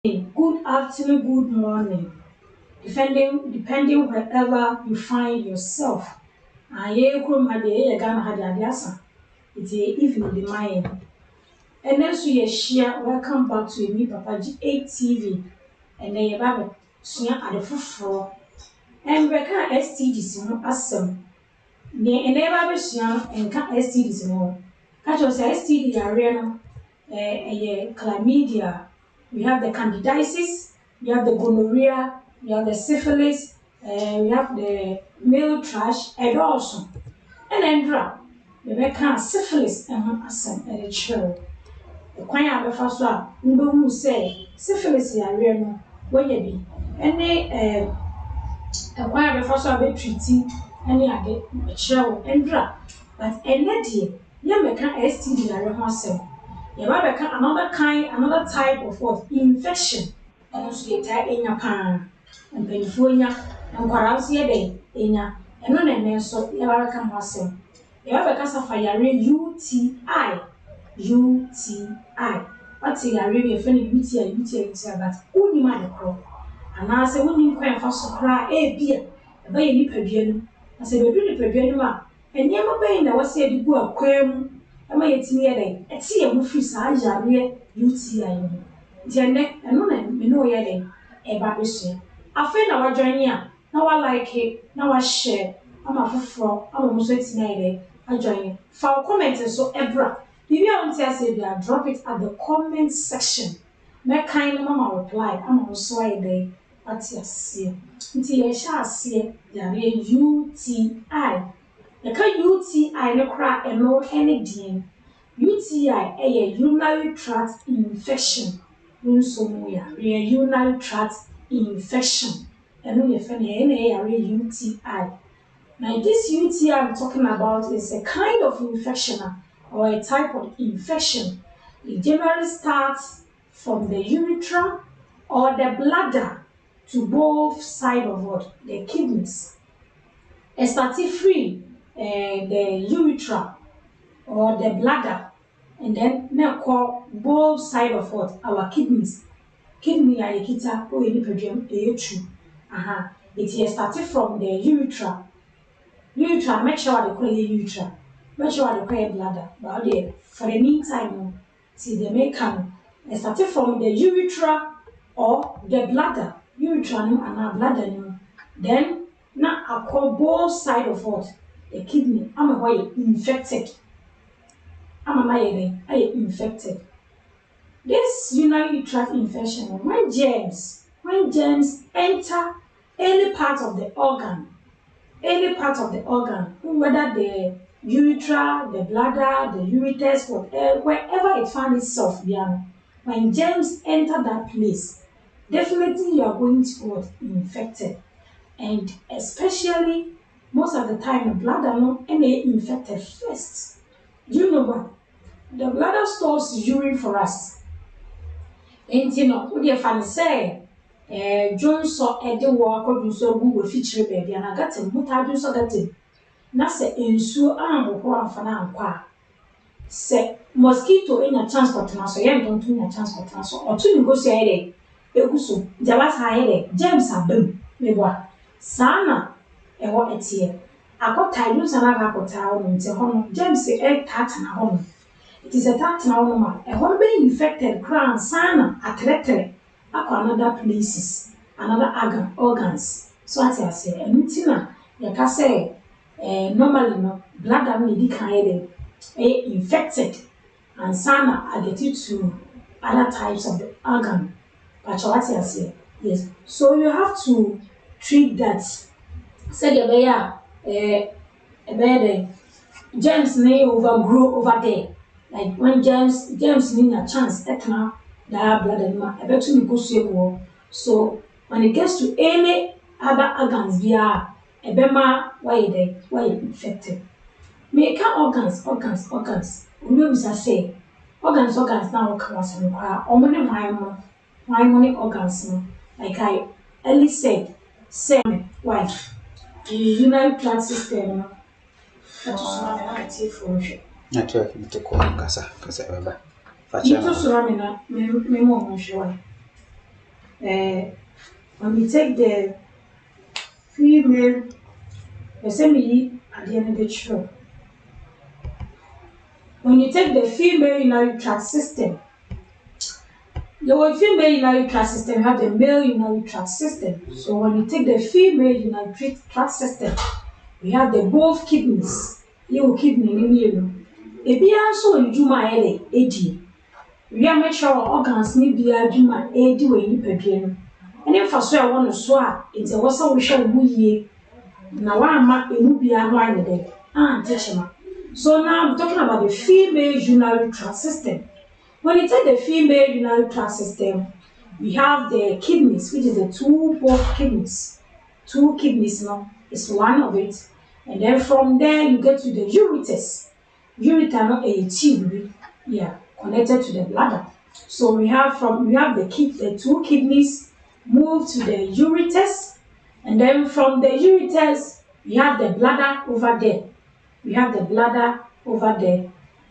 Good afternoon, good morning, depending wherever you find yourself. Aye, kurom ha deɛ ɛyɛ Ghana ha deɛ ade asa. It's a evening the mine. And then so you share. Welcome back to a new Papa G8 TV. And then you have a sua at the footfall. And we can STDs no asem. Ne and then we sua and can STDs no. Catch us STD area chlamydia, we have the candidiasis, we have the gonorrhea, we have the syphilis, we have the male thrush, and also. And then drop, the become syphilis and assem and a chill. The quine of the first one, who say syphilis is real, where you be. Any a quine of the first one be treating any other chill and drop. But any day, you make an STD area myself. You have another type of what? Infection. And also get tied in your pan. And penfonia and quarantia day in ya. And no so you have a come you have a casa fire UTI. UTI. What's a really a funny UTI, but only my crop. And I say, when you quite fast to cry, a beer, a bay nip again. I say, we're doing it again, and never paying that was said you go a quam. Am I at me a see a movie size, I read UTI. Janet, and no, me know yet a baby. I feel now I join here. Now I like it, now I share. I'm a fool, I'm almost 89. I join it. For comments, so Ebra. If you want to say that, drop it at the comment section. Make kind mama reply. I'm also a day. What's your see? Until you shall see the UTI. The UTI no cry and no any UTI a urinary tract infection. Urinary tract infection. And we have a UTI. Now this UTI I'm talking about is a kind of infection or a type of infection. It generally starts from the urethra or the bladder to both sides of what? The kidneys. It starts free the urethra or the bladder, and then now call both sides of what? Our kidneys. Kidney are kita or any podium true. It started from the urethra. Urethra, make sure they call it urethra. Make sure they call it bladder. But for the meantime, see they make it started from the urethra or the bladder. Urethra and bladder. Then now I call both sides of what? The kidney. I'm a infected. I infected. This urinary tract infection, when germs enter any part of the organ, whether the urethra, the bladder, the ureters, wherever it finds itself, when germs enter that place, definitely you are going to be infected. And especially most of the time the bladder no any infected first. Do you know what? The bladder stores urine for us. And you know, what you find say, John saw a day walk or so Google feature baby, and I got him, but I do so that him. Nasa insu or for now. Say mosquito in a transport so you don't do a transport so or to go say eguso there was high germs are boom me what sana ewo etie akota use na akota on nti hono germs e tat na hono it is a tat na hono ma e hono be infected crown sana atletere akwa another places another organs so at I say nti na you can say normally no bladder me di kan infected and sana are getting to other types of the organ. But what I say, yes. So you have to treat that. Say the germs may overgrow over there. Like when germs need a chance, that now that blood and I bet you go see. So when it gets to any other organs, we are a bema why infected. Make organs. We always say organs now class and or many organs. Like I early said, why the urinary tract system that is not active for you. Not to have to call Casa. You just run in a memo. when we take the female, at the end of the show. When you take the female urinary tract system, the female urinary tract system, you have the male urinary tract system. So when you take the female urinary tract system, we have the both kidneys. You kidney in you. Ebi also juma edi. We are make sure organs ni bi juma edi we ni pedue. Any for so I want so a it's a wasa we share mu yie. Na wa ama emu bia ho ayede. So now I'm talking about the female urinary tract system. When you take the female urinary tract system, we have the kidneys, which is the both kidneys. Two kidneys now is one of it. And then from there you get to the ureters. Ureter not a tube, connected to the bladder. So we have the two kidneys move to the ureters, and then from the ureters we have the bladder over there.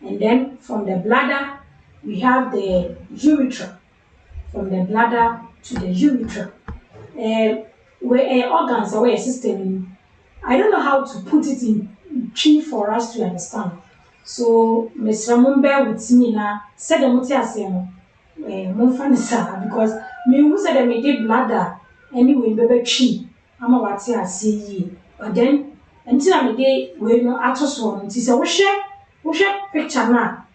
And then from the bladder we have the urethra. From the bladder to the urethra. Where organs or a system. I don't know how to put it in tree for us to understand. So, Ms. Ramon, bear with me now. Said the Mutiasiano, because me who said I made bladder anyway, baby tree. I'm a what I see. But then, until I'm a day, we know at us one. It is a wish picture now.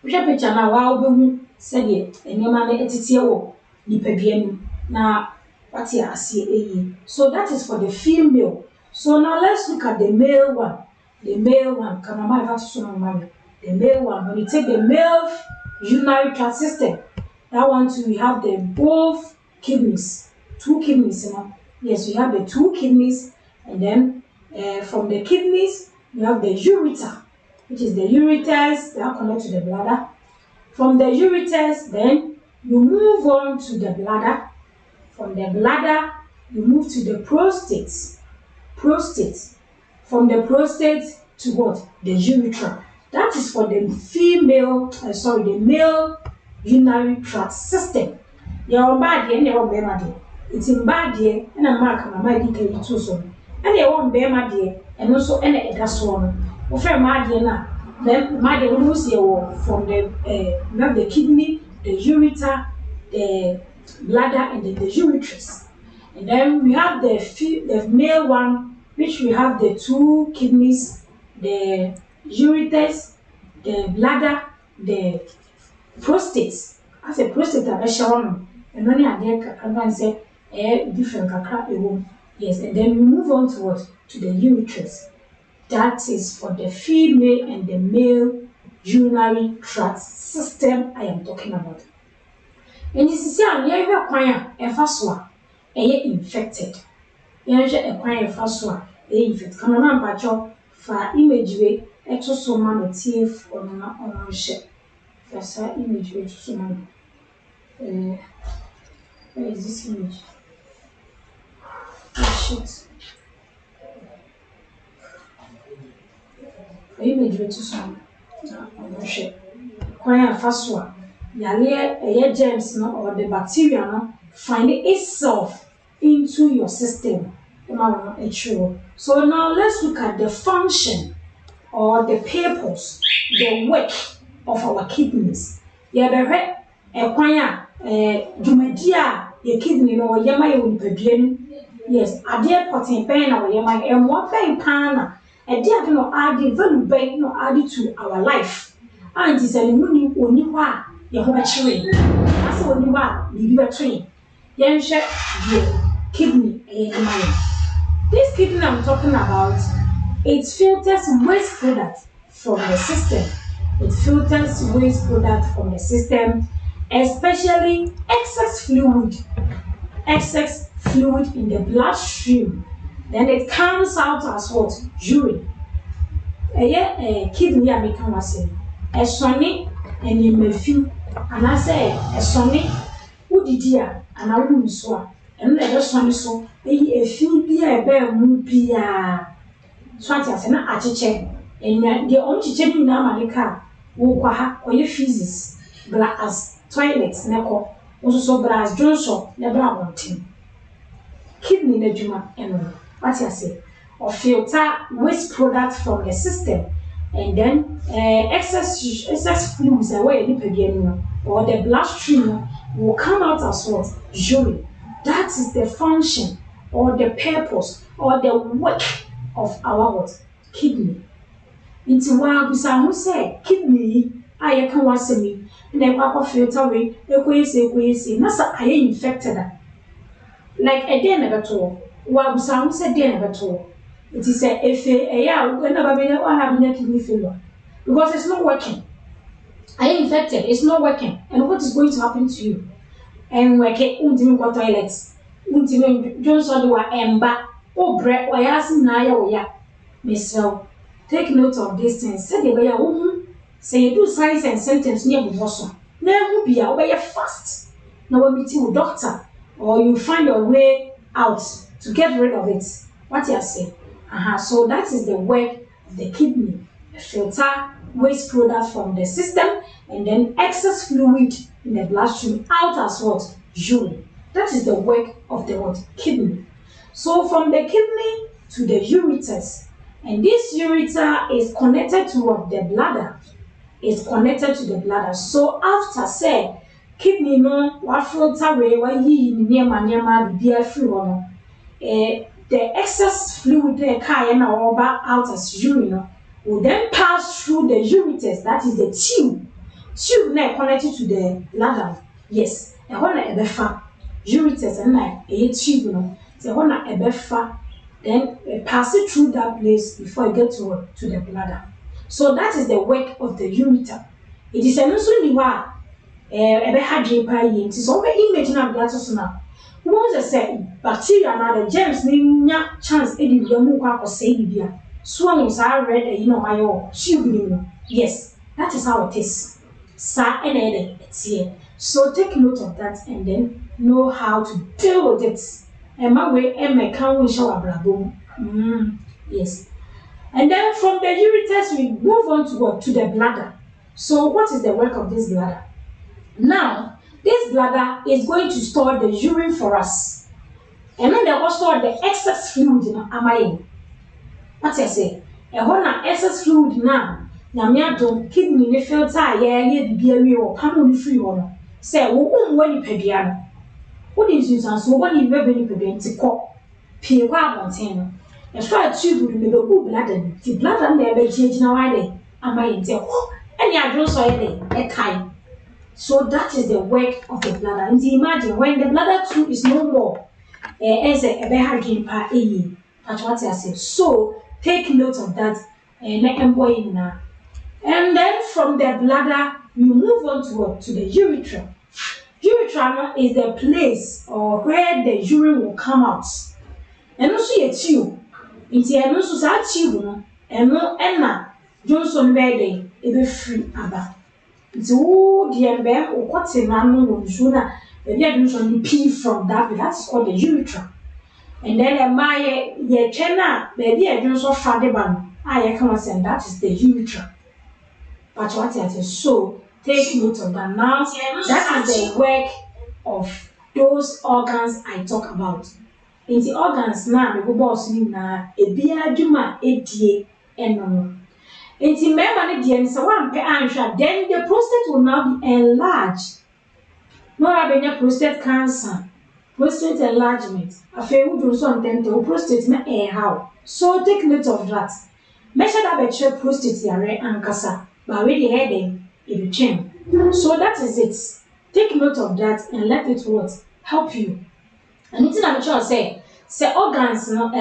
Wow, said it, and your man etitio, Nipebian. Now, what I see. So that is for the female. So now let's look at the male one. The male one, the male one, when you take the male urinary tract system, that one too, we have the both kidneys, two kidneys, Yes, we have the two kidneys, and then from the kidneys, we have the ureter, which is the ureters that are connected to the bladder. From the ureters, then you move on to the bladder. From the bladder, you move to the prostate. From the prostate to what? The urethra. That is for the the male urinary tract system. Your body and your baby. It's in body and a mark on my detail too soon. And your own baby and also any other one. Offer my dear then my dear will see from the kidney, the ureter, the bladder, and the uretrus. And then we have the male one, which we have the two kidneys, the ureters, the bladder, the prostate. As a prostate, I shall and many are there can say different kakra. Yes, and then we move on to what? To the uretrus. That is for the female and the male urinary tract system I am talking about. And you see, I'm here acquire a fast one, infected. You acquire a fast one, infected. Come on, Bacho, for image way, exosoma motif on ship. First, image way to someone. Where is this image? Oh, shit. Image way to someone on ship. Acquire a fast one. Your germs or the bacteria find itself into your system. So now let's look at the function or the purpose, the work of our kidneys. Yeah, the jumedia, your kidney or yama yes, a dear potting pain or yama and what pain pana, a dear no add value bank no added to our life. And it's a only one. Actually, that's what you are. You are trained. Then check your kidney. This kidney I'm talking about, it filters waste product from the system. Especially excess fluid in the bloodstream. Then it comes out as what? Urine. Kidney I become a say. A sonny and you may feel. And I say, a sonny, who did ya? And I wouldn't swear. And let us sonny so, a few beer, a bear, moon beer. Swantas and a chichen. And the only chichen in America, or your physics, black as toilets, neco. Also so brass Johnson never wanting. Kidney nedjuma and what you say or filter waste products from the system and then excess fluids away or the bloodstream will come out as what urine. That is the function or the purpose or the work of our what kidney. Nti wa bisa ho say kidney a ye kan wasemi na e kwa filter we ekoyese na sa aye infected like a day never told. Wa bisa ho say day never told. It is a yeah we never been or having a kidney failure because it's not working. Are you infected? It's not working. And what is going to happen to you? And we can untimi go toilets. Untimi Johnson do emba. O bre o ya sin na ya o ya. Mesel. Take note of these things. Say the way you say you do signs and symptoms near the bosom. Na hu bia o be fast. Na we meeting with doctor or you find your way out to get rid of it. What you say? So that is the work of the kidney. Filter waste products from the system and then excess fluid in the bloodstream out as what? Urine. That is the work of the what? Kidney. So from the kidney to the ureters, and this ureter is connected to what? The bladder. Is connected to the bladder. So after say kidney no wa filter we wa yi ni nyama bibia free no the excess fluid na out as urine will then pass through the ureters, that is the tube now connected to the bladder. Yes, and when a befa ureters and like a tube no, so when a befa then pass it through that place before it gets to the bladder. So that is the work of the ureter. It is also niwa a behadri pa yi. It is over image na blato so na. Who say bacteria na the germs ni nya chance e di mu kwa ko say bibia. So are red my tube. Yes, that is how it is. Sa and here. So take note of that and then know how to deal with it. And my way and my can show a yes. And then from the ureters we move on to what? To the bladder. So what is the work of this bladder? Now, this bladder is going to store the urine for us. And then they will store the excess fluid in our what I say? A na excess fluid now. Nyame adom kidney ne filter ye bibia wi o pam no free ho no. Say wo woni padua no. Wo di nsunsan so wo ni bebe ni padua nti ko. Pie kwa abonten no. E fa tube no be ku bladder ni. Ti bladder na e be gina wa de amaye nti ho. Any adro so ye de e kai. So that is the work of the bladder. And imagine when the bladder tube is no more. As a be hardin pa eyi. That's what I say. So take note of that and then from the bladder we move on to what? To the urethra. Urethra is the place or where the urine will come out. And also a tube. It's a no so tube no and no enna Johnson bed be free aba. It's all the embe or what's a man no sooner the pee from that that's called the urethra. And then my chena baby I don't so far the ban. I come and that is the urethra. But what it is so take note of that now. That is the work of those organs I talk about. In the organs now the boss na e bia dwuma edie eno. In the member the so one pe answer then the prostate will now be enlarged. No abenya prostate cancer. Prostate enlargement. After we do something to prostate na how. So take note of that. Measure that better prostate yare and kasa. But really heading it will change. So that is it. Take note of that and let it what help you. And it's not sure say organs no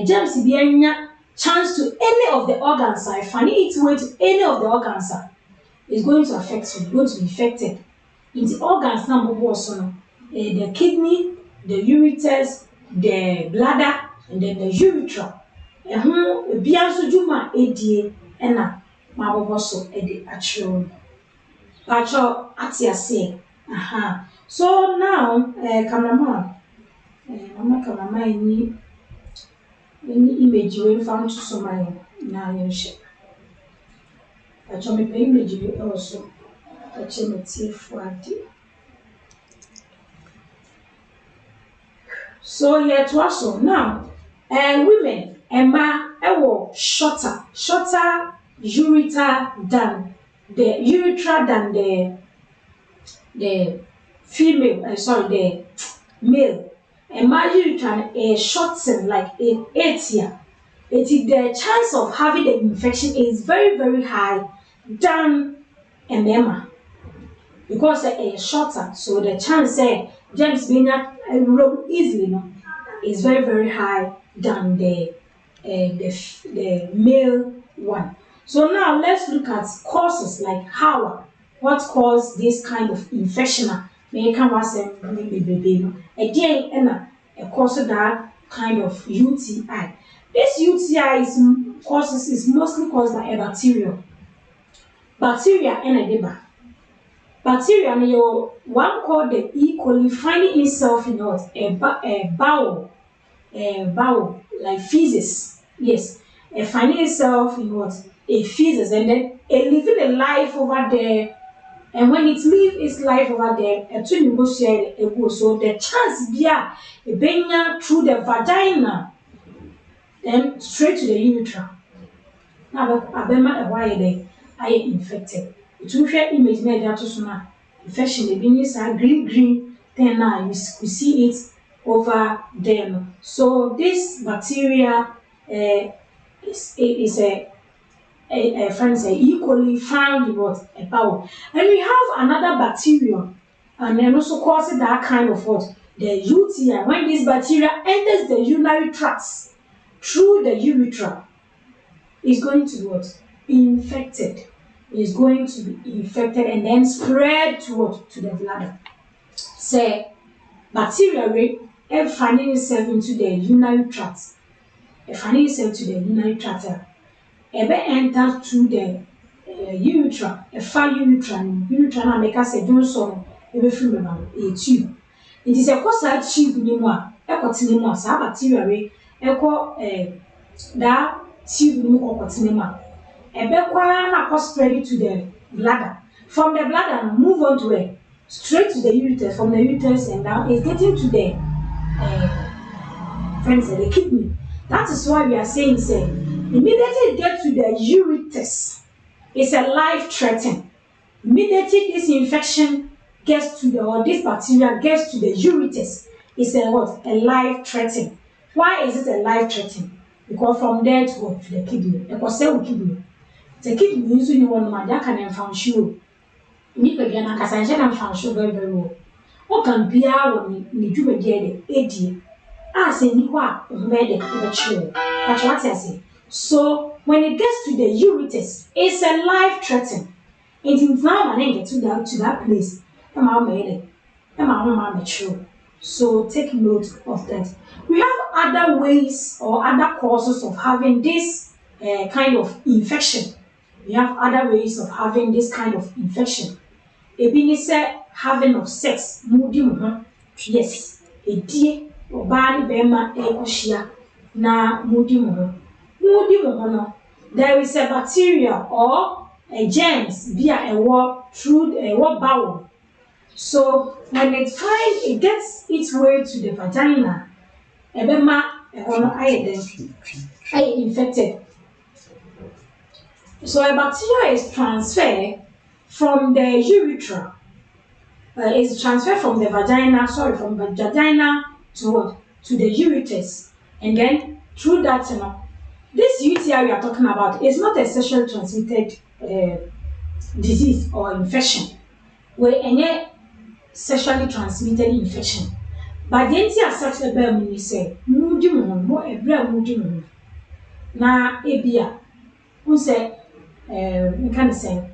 germs be any chance to any of the organs. I find its way to any of the organs is going to affect you, going to be affected. In the organs number one, the kidney, the ureters, the bladder, and then the urethra. Bianso juma edie ena maboboso ede achiro. Pacho atia say. So now cameraman mama cameraman any image we found to somebody na you share. Pacho me image we also pacho me tea for adi. So yeah, to also now, women, Emma, ewo shorter urethra than the female. Sorry, the male. Emma urethra shorten like a 8 year. It is the chance of having the infection is very high than a male because shorter, so the chance James being roll easily no is very high than the male one. So now let's look at causes like what cause this kind of infection. May come was a baby no. Again, a cause that kind of UTI. This UTI is mostly caused by a bacteria and a deba. Bacteria no one called the E. coli finding itself in what a bowel like feces. Yes, finding itself in what a feces and then living a life over there. And when it live its life over there, to negotiate a go. So the chance be a benya through the vagina, then straight to the urethra. Now abema a wire there, I infected. It will share image na that to infection. The being green, then now you see it over them. So this bacteria is a friends equally found in what a bowel. And we have another bacteria and then also causes that kind of what the UTI when this bacteria enters the urinary tract through the urethra is going to what be infected. Is going to be infected and then spread to what to the bladder. Say bacteria rate finding itself into the urinary tract. Finding itself to the urinary tract. Ebe enter through the urethra, urethra na make us say don't so ebe free me a tube. It is a cause that tube ni mu a, ekotene mu a sa bacteria we that tube ni mu okotene mu a. Ebe kwa na cause spread to the bladder. From the bladder move on to where? Straight to the uterus. From the uterus and down is getting to the friends the kidney. That is why we are saying say immediately it gets to the ureters, it's a life threatening. Immediately this infection gets to or this bacteria gets to the ureters, it's a what? A life threatening. Why is it a life threatening? Because from there to go to the kidney. Because say kidney. The kidney usually one man that can function. Nipa bi na kasa nhyɛ na function very well. O kan bia wɔ ne dwumadie de edi. A sɛ ni hɔ a ɔbɛyɛ de ɔbɛkyerɛ. But what I say? So when it gets to the ureters, it's a life threatening. It is now when get to that place. So take note of that. We have other ways or other causes of having this kind of infection. We have other ways of having this kind of infection. Ebi say having of sex, moody mo. Yes, edie oba ni bema ekohia na moody mo. There is a bacteria or a germs via a walk through a bowel. So when it gets its way to the vagina, I infected. So a bacteria is transferred from the urethra. Is transferred from the vagina, from the vagina to what? To the ureters. And then through that, this UTI we are talking about is not a sexually transmitted disease or infection. Where any sexually transmitted infection. But the entity accepts the bear when you say, moody mo, a bread moody mo. Na ebia, who say, we can say,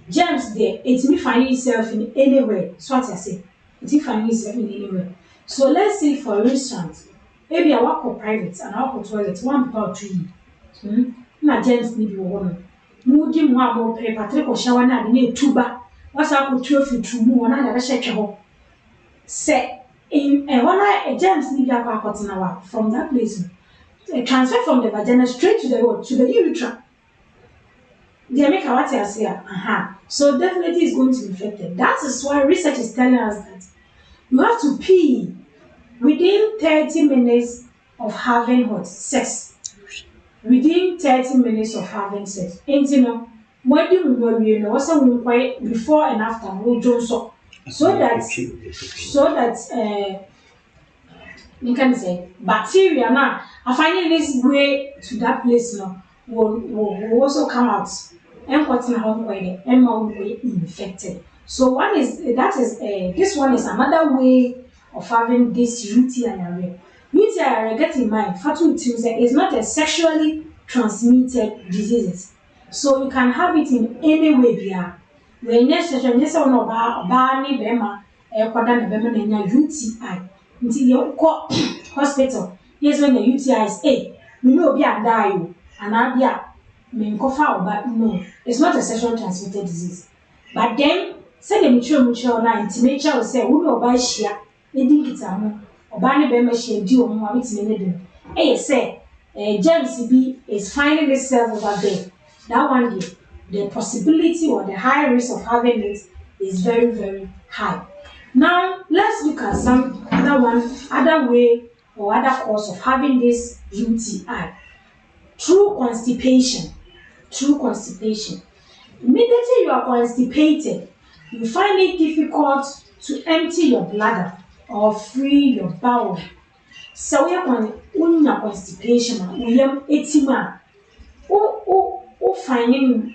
germs there, it's me finding itself in anywhere. So what I say, it's me finding itself in anywhere. So let's say for instance, maybe I walk for private and I walk for toilet, one about 3. Na germs need be one. Moody mo more pay Patrick or shower na the tuba. What's up with 12 to more and I shake your say in a germs need be from that place. Transfer from the vagina straight to the urethra. They make what I say. So definitely it's going to be infected. That is why research is telling us that you have to pee with within 30 minutes of having what sex. Within 30 minutes of having sex. And you know, when you know, also before and after, we do so that you can say bacteria now are finding this way to that place now will also come out and what's now and more infected. So one is that is this one is another way of having this UTI. UTI, get in mind, Fatu Tuesday is not a sexually transmitted disease. So you can have it in any way there. When you say no ba ni bema kwada na bema na UTI. Until you call hospital. Yes, when the UTI is you know be a die and I be a but no, it's not a sexually transmitted disease. But then say the mature na nature will say who no buy share edding it am oba ne be ma share di omo abitime ne dem say James B is finding itself over there. That one day the possibility or the high risk of having it is very, very high. Now let's look at some other way or other cause of having this UTI. Through constipation. Through constipation. Immediately you are constipated, you find it difficult to empty your bladder or free your bowel. So we are constipation, we are eating finding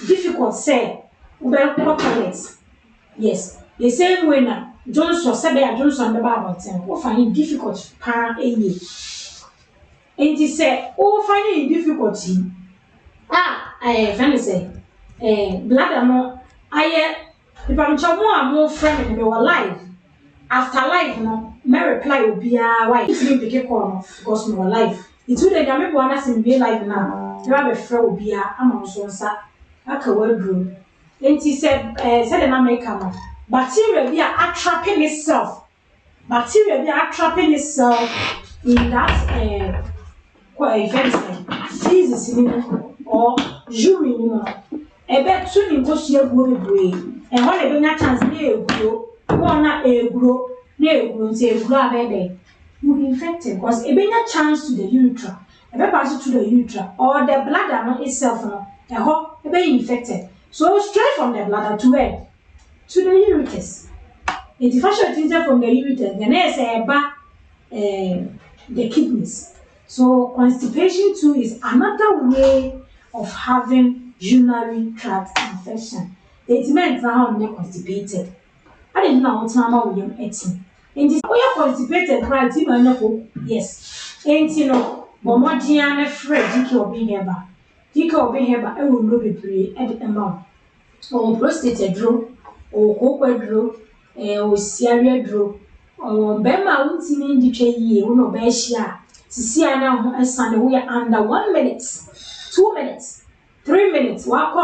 difficult say toilets. Yes, the same way now. Johnson the Bible who find it difficult pan a year. And he said, oh, finding difficulty. Say, bladder no, if I'm more friend and they were alive. After life, no, may reply will be why it's me pick a call because we were alive. It's who they make one as in be life now. You have a friend will be I'm also a word room. And he said an American bacteria be trapping itself. Bacteria be trapping itself in that feces or urine. A bet soon in what you go and when they don't chance near grow, one a grow, near grow, say grow baby. You'll be infected because a bigger chance to the urethra, a better pass to the urethra or the bladder itself, a hot, a be infected. So straight from the bladder to where? To the ureters. If you fashion from the ureters, then there's a back the kidneys. So constipation too is another way of having urinary tract infection. It means now I'm constipated. I didn't know what time we are eating. And this we are constipated, right? You know, yes. And you know, but more Gianna Fred, Dicky or being here. Dicky or being here, I will not be free at the amount. Or prostate drew, or cocoa drew, or Syria drew, or Bema won't see me in the tree, no bear. To see now a Sunday we are under 1 minute, 2 minutes, 3 minutes, walk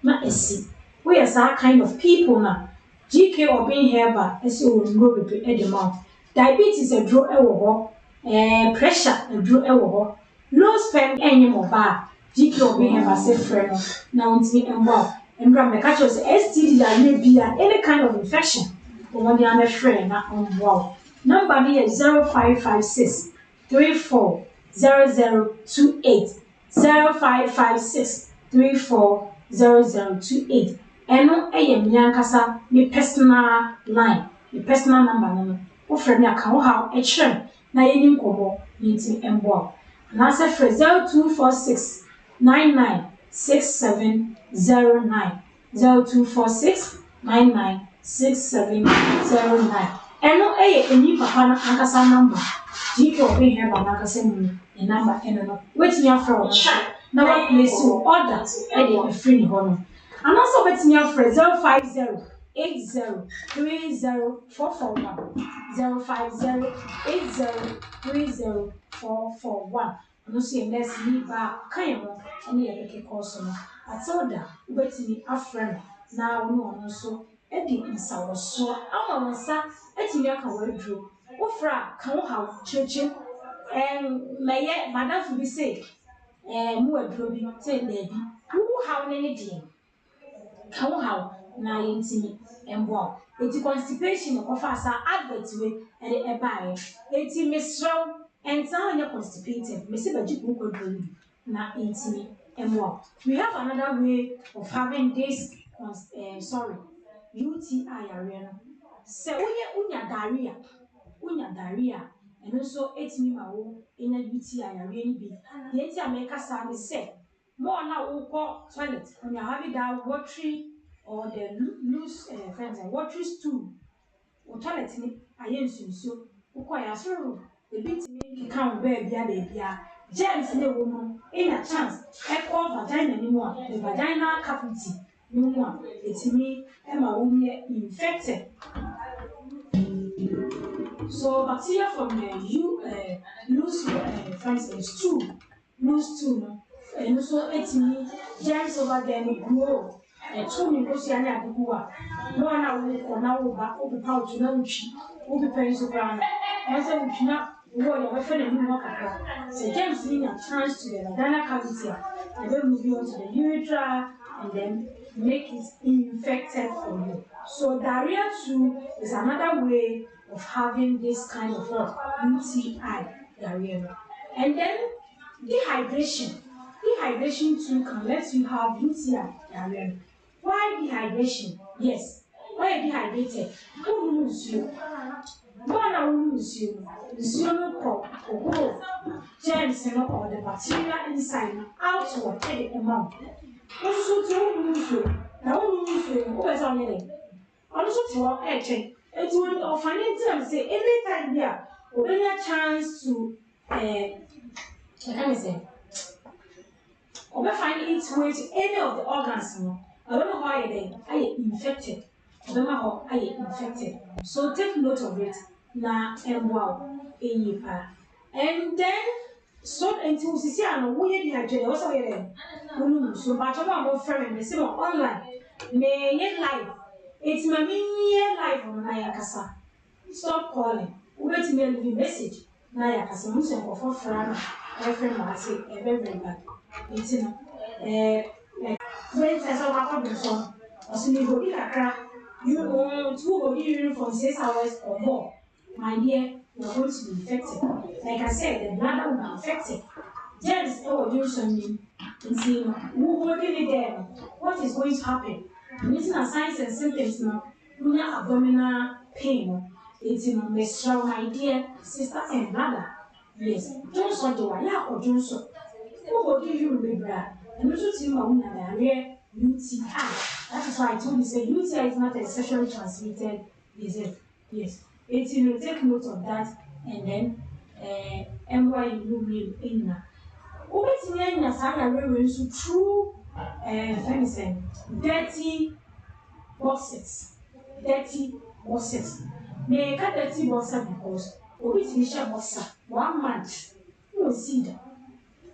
not a see. We are that kind of people now. GK or being here, but as you will know, at the mouth. Diabetes a draw pressure a draw low sperm anymore bar. GK or being here, say friend now and wow. And grandma catch us STD and maybe any kind of infection. Or when they are friend now on wow. Number here is 0556 340028 0556 340028. Eno Nyankasa me personal line, me personal number no. Wo frɛ me aka wo ha e kyerɛ na yɛni nkɔmmɔ yɛnti ɛmboa. Na sɛ frɛ 0246 996709 0246 996709. Eno eni papa no ankasa number. GK obi here ba ankasa mu e number eno no. Wetin ya frɛ wo na wa place you order e dey free ho no. And also wetin ya frɛ 050 80303441 050 80303441. No see next ni ba kan mo ene ye beke course no. Atilda wetini afrɛ na wo no so e di nsawoso ama wonsa etimi aka waduro wofra kan wo ha cheche meye madam fu bi say mu waduro bi say na bi wo ha ne ne die kan wo ha na yentimi embo Eti constipation of asa advert we and the ebae. Eti misrow and sound you're constipated. Missy Bajiku could na intimi and more. We have another way of having this UTI area. So unya diarrhea and also 8 me ma wo in a UTI area ni bi. The eti America sa say more now will call toilet when you're having that watery or the loose friends and watery stool or toilet ni aye nsunsuo wokɔ ya soro ebi timi kan baby germs na wo no in a chance call vagina ni mu a the vaginal cavity ni mu a etimi ma wo ye infected. So bacteria from the loose friends and stool loose stool no and also etimi germs over there no grow two me go see any aduwa no na wo ko na wo ba o be pouch na uchi o be penso plan na say uchi na wo ya we feel no kakra so germs need a chance to the vaginal cavity and then move on to the urethra and then make it infected for you. So diarrhea too is another way of having this kind of UTI diarrhea. And then dehydration. Dehydration too can let you have UTI diarrhea. Why dehydration? Yes. Why are dehydrated? Who knows you? One knows you. Germs or the bacteria inside outward the amount. Also to lose you. Now lose you. Who is on your name? Also to our edging. It will often say anytime there will be a chance to what can I say? Or find its way to any of the organs. I don't know why I infected. I don't know how I infected. So take note of it. Na and wow, and then so until we see an we dehydrated also here. So but I'm more friend me say online. May yet live. It's my mini live on my kasa. Stop calling. We bet me leave message. Na ya kasa mo say for friend. Every Marty, very bad. It's when I saw my problem, so as you go in a crack, you want to go in for 6 hours or more. My dear, you're going to be infected. Like I said, the bladder will be infected. Germs will do something. And see, who will really there? What is going to happen? Meeting a signs and symptoms now, lunar abdominal pain. It's in menstrual, my dear sister and brother. Yes, Johnson do I have or Johnson? Who will give you Libra? And also see my own diarrhea UTI. That is why I told you say UTI is not a sexually transmitted disease. Yes. It's take note of that and then MY you will in now. Always in your salary so true dirty boxes. Dirty boxes. May cut dirty boxes because always in share boxer 1 month. You will see that.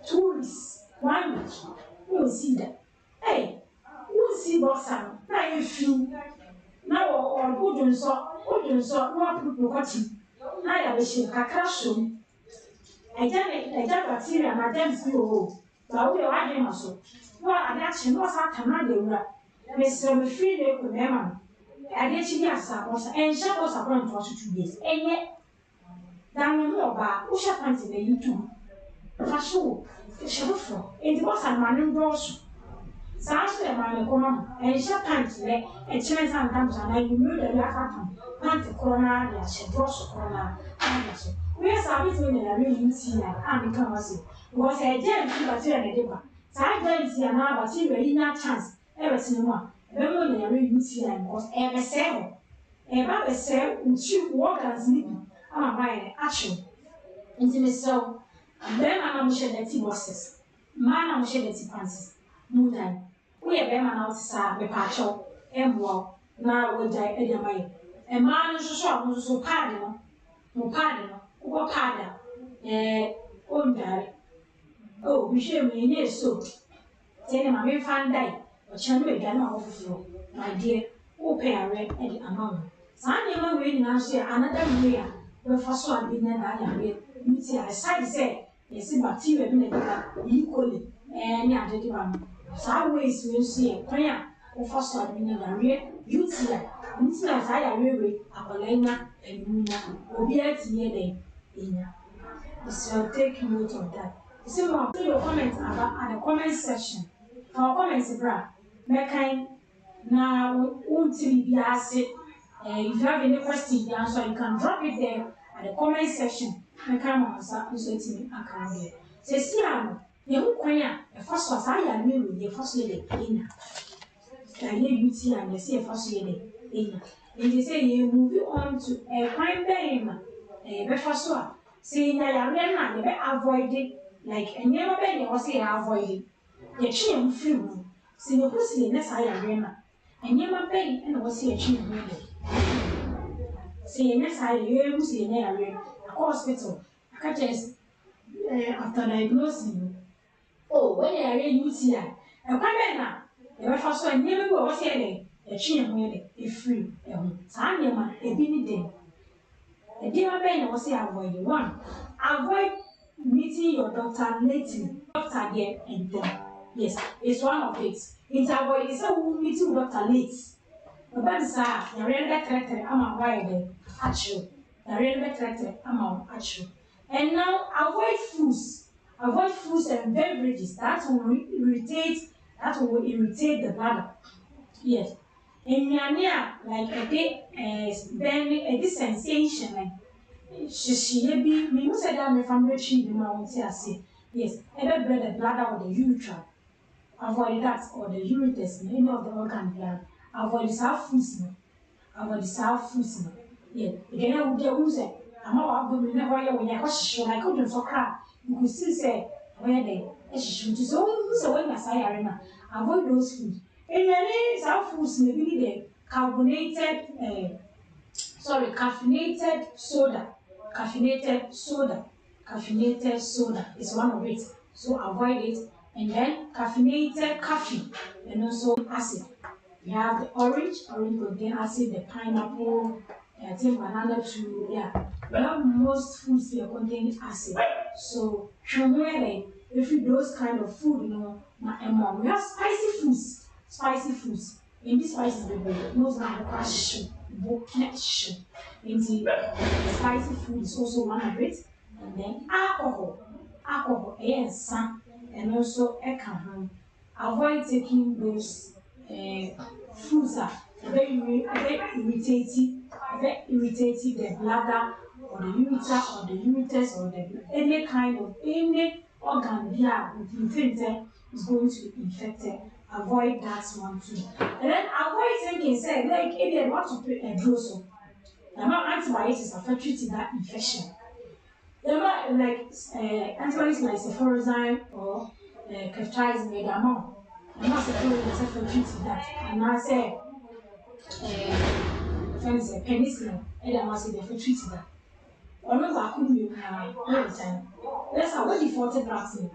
2 weeks, 1 week. You will see that. Hey, you will see boxer. Now you feel now or good and so no people watching. Now you will see kakasho. I tell bacteria and germs you but we are doing so. No, I actually know something not the right. Mr. Free day with them. I get you as a was and shop was around for 2 days. And yet, down more bar, who shall fancy the YouTube? For sure, shall for it was a man in Ross. Sash the man come and shall pants there and chance and comes and I knew the last pants corner, and she draws corner. We are sabbathing in a real see and become us. Was a gem to bacteria and a Side germs here now, bacteria in that chance. Ever seen one. Remember the real see and was ever sell. Ever sell with you organs living. I'm buying action. Intimate so. Then I'm shed the tea boxes. Man, I'm shed the tea pants. Moonlight. We are them outside the patch up. Well, now we die at the way. A man is so pardon. No pardon. What pardon? Oh, we share me near so. Tell him I may find die. But channel again overflow. My dear, open a red at the amount. Sign your way now, share another way. When first one being an area, you see, I say, yes, bacteria equally, and I did one. Sideways, you see a prayer, or first one being an area, you see, nti na saa yarewe akwadaa nya enumina obi atinye den enya. So take note of that. You see more to your comments about at the comment section. Our comments bra mekan na until be asked. If you have any questions, the answer you can drop it there at the comment section. Mekan answer also to me account there. Say see am ye hu kwan a first was I am we ye first ye ina. Can you UT and you see first ye ina. And they say you move on to a crime bema. Be first one. See na yare na be avoid it like enyema be ne say avoid it. Ye twi am free mu. See no pussy na sa yare na. Enyema be na say ye twi mu. See na sa yare mu see na yare. Hospital. I just after diagnosing. Oh, when you are in UTI, and come na you first one never go was here. A chin where a free, Tanya, a binny day. A dear man was here avoid one. Avoid meeting your doctor lately, doctor there and then. Yes, it's one of it. It's avoid it's a meeting doctor late. But sir, the real character, I'm a wide actual. The real character, I'm a actual. And now avoid foods. Avoid foods and beverages that will irritate the bladder. Yes. And like a day then a this sensation like she be me who said I'm from the tree the mountain say yes, ever bread the bladder or the urethra. Avoid that or the ureters in any of the organ bladder. Avoid the soft foods. Avoid the soft foods. Yeah, again, I would use it. I'm not going to never when I was like couldn't for crap. You could still say, where they should so when I say arena, avoid those foods. And then soft foods may be the carbonated, caffeinated soda. Caffeinated soda. Caffeinated soda is one of it. So avoid it. And then caffeinated coffee and also acid. We have the orange contain acid, the pineapple, I think banana too, yeah. We have most foods here contain acid. So, if you those kind of food, we have spicy foods. Spicy foods. In these spices, we knows now the question, connection. Spicy food is also one of it. And then alcohol. Alcohol, yes, and also alcohol. Avoid taking those foods are very irritating the bladder or the ureter or the ureters or the any kind of any organ here with infected is going to be infected. Avoid that one too. And then avoid thinking, say, like if you want to put a dose of antibiotics are treating that infection. They're not like antibiotics like cefuroxime or ceftriaxone, they're not. I'm not saying for treating that. And I say, friends, penicillin, and I'm not saying for treating that. Or no, I couldn't be all the time. That's how we defaulted vaccine.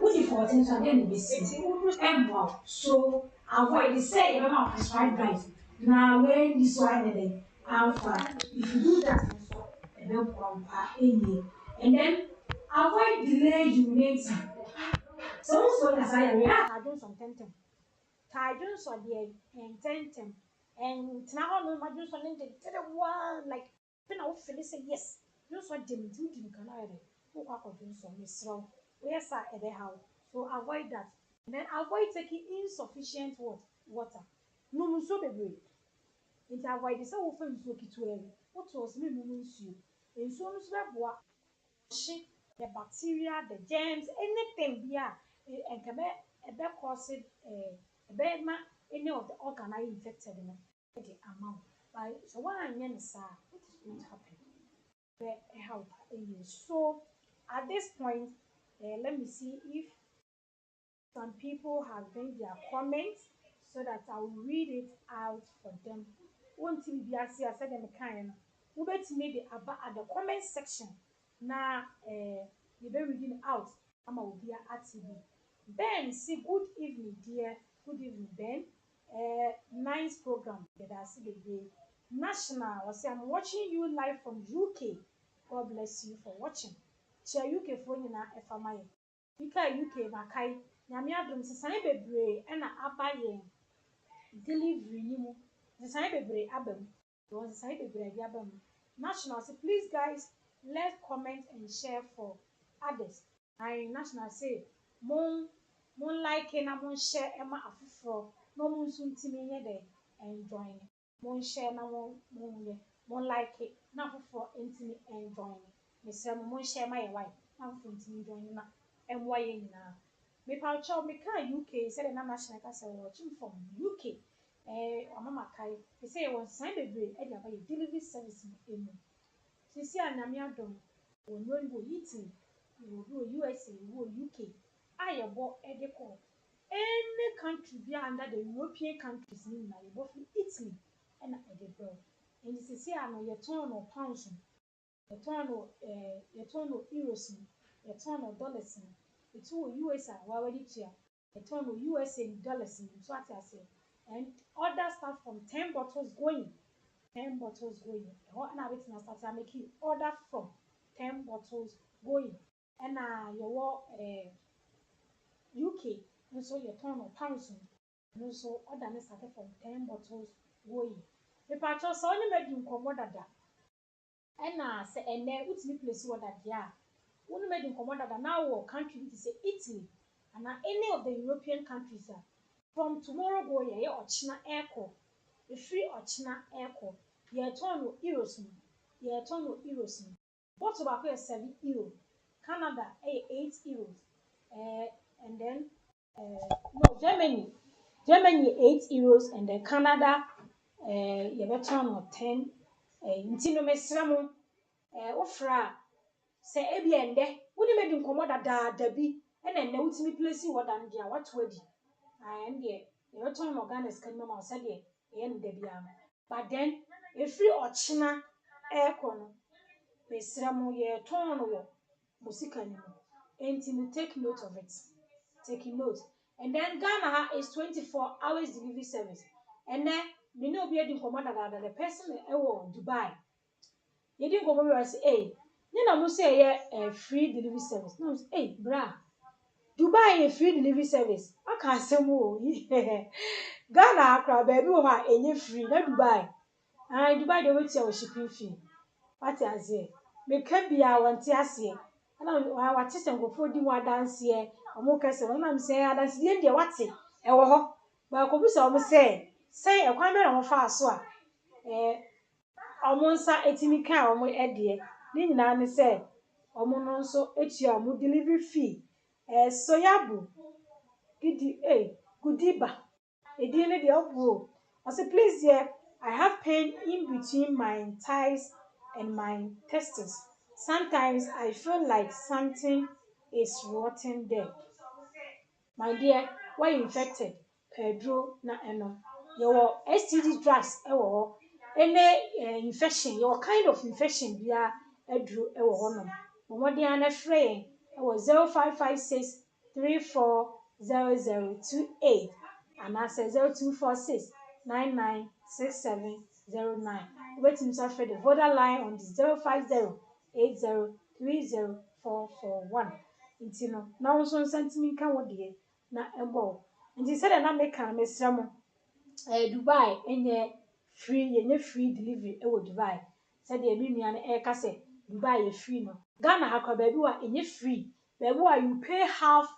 We defaulted, so then we see. And wow, so avoid the say, I'm not prescribed right. Now, when this one, I'm fine. If you do that, and then avoid delay urinating. So also as I react, I do some tentem. I do so the and tentem. And now no my do something to one like when I feel say yes. No so dim can I who are do so miss wrong. Yes, sir, at the house. So avoid that. And then avoid taking insufficient water. No so baby. Nti avoid sɛ wofa nsuo ketewa mu woto ɔsɛ mu nsuo nsuo no so bɛboa hye the bacteria the germs anything bi a nka ɛbɛ cause ɛbɛ ma any of the organ ayɛ infected no ɛde ama wo but sɛ woanyɛ no saa what is going to happen bɛ help ɛyɛ so at this point let me see if some people have made their comments so that I will read it out for them. One thing be I said them kind. We bet maybe about at the comment section. Now you be reading out. I'm will be at TV. Ben, say good evening, dear. Good evening, Ben. Nice program that I see the day. National, I say I'm watching you live from UK. God bless you for watching. Share UK phone na FMI. UK na kai nyame adom sesan bebree na aba yɛn delivery ni mu The sign bebre abem. There was a sign bebre abem. National say please guys, let's comment and share for others. I national say mon like na mon share ema afufro no mon so ntimi nye de enjoy. Mon share na mon like na afufro ntimi enjoy. Me say mon share my wife na afufro ntimi enjoy na emwa ye nyina. Me pa cho me kan UK say na national ka say watching from UK. Mama kai they say was sign bebre e dey about delivery service emu. Sisi anyame adom wonyo ngo Italy, wo USA, wo UK. Ayebo e dey call any country be under the European countries ni na yebo fi Italy e na e dey bro. And sisi ano ye ton no pounds, ye ton no euros, ye ton no dollars. It's all US wa wadi tia. Ye ton no USA dollars so what I say. And other stuff from 10 bottles going. 10 bottles going. What now waiting start making order from 10 bottles going. And your UK and so your ton of pounds and so order started from 10 bottles going. The patch so only made you come that. And say and then what's me place what that yeah. Only made you come that now our country it is Italy and any of the European countries from tomorrow go ye ochina airco. The free ochina airco. Ye turn no euros. Ye turn no euros. What about 7 euro? Canada 8 euros. And then no Germany. Germany 8 euros and then Canada ye turn no 10 ntino mesramo ofra se ebi ende woni medi nkomo da bi ena enne wutimi place wo dan dia what wedi and ye turn organic kan mama say de ye no da bi am but then if free ochina aircon no mesramo ye turn no wo musika ni mo enti take note of it, take note. And then Ghana is 24 hours delivery service and then me no be edi nkomo da the person Dubai. You didn't go over and say, hey, you know, say a free delivery service. No, hey, bra, Dubai a free delivery service. I can't say more. Ghana, crab, baby, any free, not Dubai. And Dubai, they will tell shipping fee. What I say, me can be our teasia. And our sister go for the one dance here. I'm okay, so I'm saying, I dance the India, what's it? But I could almost say, a comment on fast one. Omo nsa etimi ka omo ede ni nyina ne se omo no nso etua omo delivery fee soyabu gudiba edi ne de obuo I say please here I have pain in between my thighs and my testes. Sometimes I feel like something is rotting there. My dear, why infected? Pedro na eno. Your STD drugs ewo any infection, your kind of infection bia edru ewo honom. Momodi ana free ewo 0556 340028 and I say 0246 996709. Waiting to afraid the border line on the 05080304441. Intino. Now so sentiment can what dear na embo. And he said na make am mesramo. Dubai enye free delivery Dubai. Said the Eminem and Eka say Dubai is free no. Ghana haka baby wa enye free. Baby wa you pay half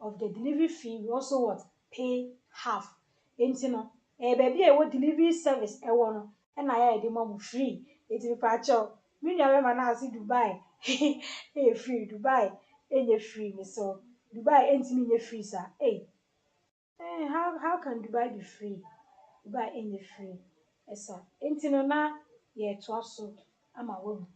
of the delivery fee, you also what? Pay half. Enti no baby e delivery service no and I dey mom free. It be pacho. Me nua we na asi Dubai. Free Dubai enye free me so. Dubai enti me free sir. How can Dubai be free? Dubai ain't free. Esa. Enti no na ye to aso ama wo.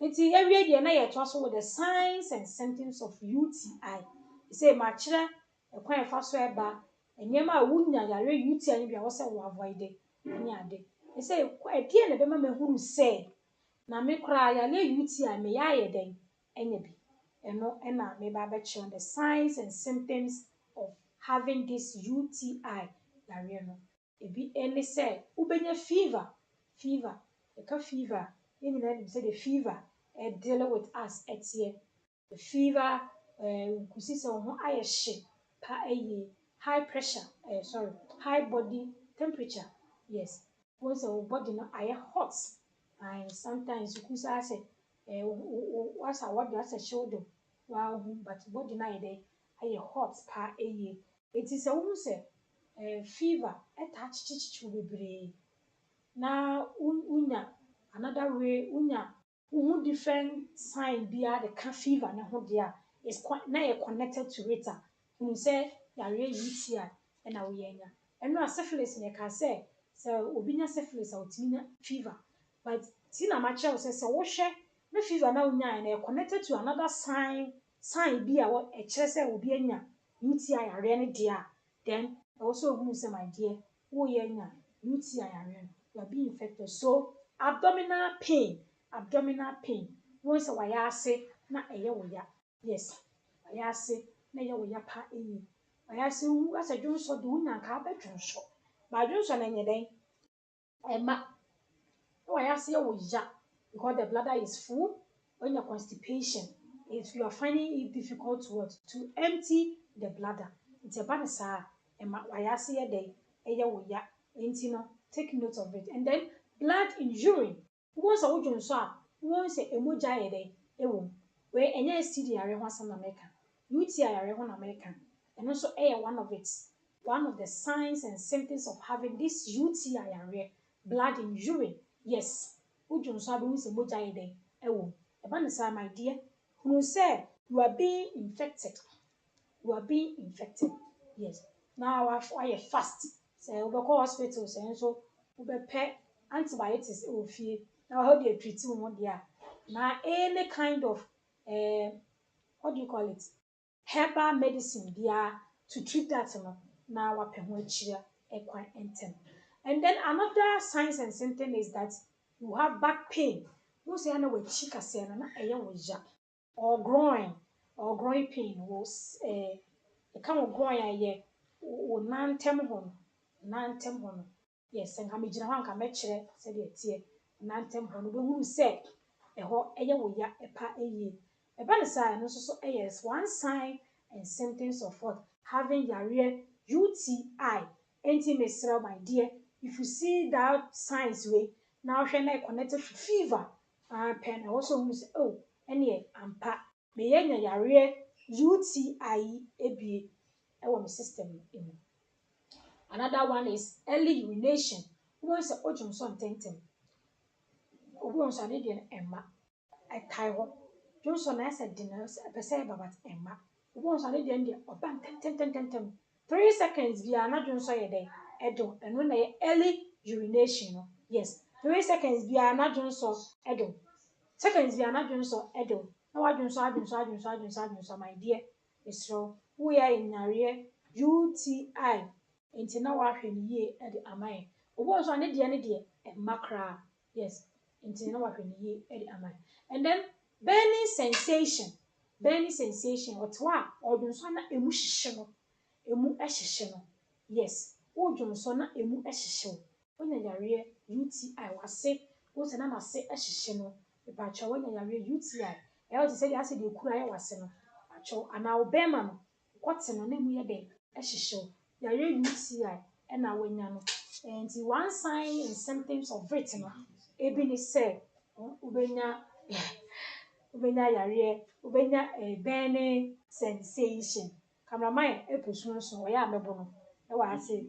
Enti every day na ye to aso with the signs and symptoms of UTI. He say ma kire ekwan fa so eba enyema a wunya yare UTI ni bia wo se wo avoid it. Ni ade. He say e na be ma mahuru say na me kra yare UTI me ya ye den enya bi. Eno na me ba be kire the signs and symptoms of having this UTI yare no. Ebi any say ubenya fever eka fever any na say the fever deal with us etie the fever kusi say ho ayehye pa high pressure high body temperature yes Once your body no aye hot and sometimes you could say what's a what that's a shoulder wow but body na aye hot pa eye it is a woman say fever attach chichichu bebree na unya another way unya different sign bia the can fever na ho dia is quite na you connected to it you say yare UTI na wo yenya eno a syphilis ne ka say obi nya syphilis a otimi nya fever but ti na ma chew say wo hwe na fever na unya na connected to another sign bia wo e kire say obi anya UTI yare ne dia then also who say my dear wo yenya UTI yare no you are being infected. So abdominal pain. Once wayase na eye woya. Yes. Wayase na eye woya pa eyi. Wayase wu asa dwonso de unya ka ba dwonso. Ba dwonso na nye den. Ema wayase ye woya because the bladder is full when your constipation if you are finding it difficult to empty the bladder. It's a bad sa ema wayase ye den eye woya. Enti no take note of it. And then blood in urine. Once a wodun so a, once emoja ye dey ewo. We enye STD yare ho asam na America. UTI yare ho na America. And also one of it. One of the signs and symptoms of having this UTI yare, blood in urine. Yes. Wodun so a be once emoja ye dey ewo. Eba ne sa my dear, who say you are being infected. You are being infected. Yes. Now why you fast? Say we go hospital say so we be antibiotics e wo fie. Now how do you treat you there? Now any kind of what do you call it? Herbal medicine there to treat that no. Now wa pe ho achira e kwan entem. And then another signs and symptom is that you have back pain. Who say na we chika say na eye wo ja or groin pain was come groin aye wo nantem ho no yes nka me gina ho nka me kire se de tie nantem ho no be hu se eho eye wo ya epa eye eba ne sai no so yes one sign and symptoms of what having diarrhea UTI mesrel my dear if you see that signs way now hwe na connected to fever pen also hu se oh ene ampa me yenya diarrhea UTI ebie ewo me system emu. Another one is early urination. Once a ojum so tentem. Obi on so de emma. I tie ho. Johnson na said dinners a pese babat emma. Obi on so de oban tentem. 3 seconds bia na Johnson ye dey edo eno na early urination no. Yes. 3 seconds bia na Johnson edo. Seconds bia na Johnson edo. Na wa Johnson my dear. Isro we are in area UTI enti na wa hwe ne yie e de aman obo so ane de makra yes enti na wa hwe ne yie e de aman and then burning sensation what wa odun so na emu hyehye no yes odun so na emu hyehye onya yare UTI wase wo se na se hyehye no e ba cha wonya yare UTI e o ti se ya se de kura ya wase no acho ana obema no kwate no na mu ye de hyehye yare UTI na wonya no and one sign and symptoms of it no ebi ni say ubenya yare ubenya burning sensation cameraman eposun so wo ya mebo no e wa ase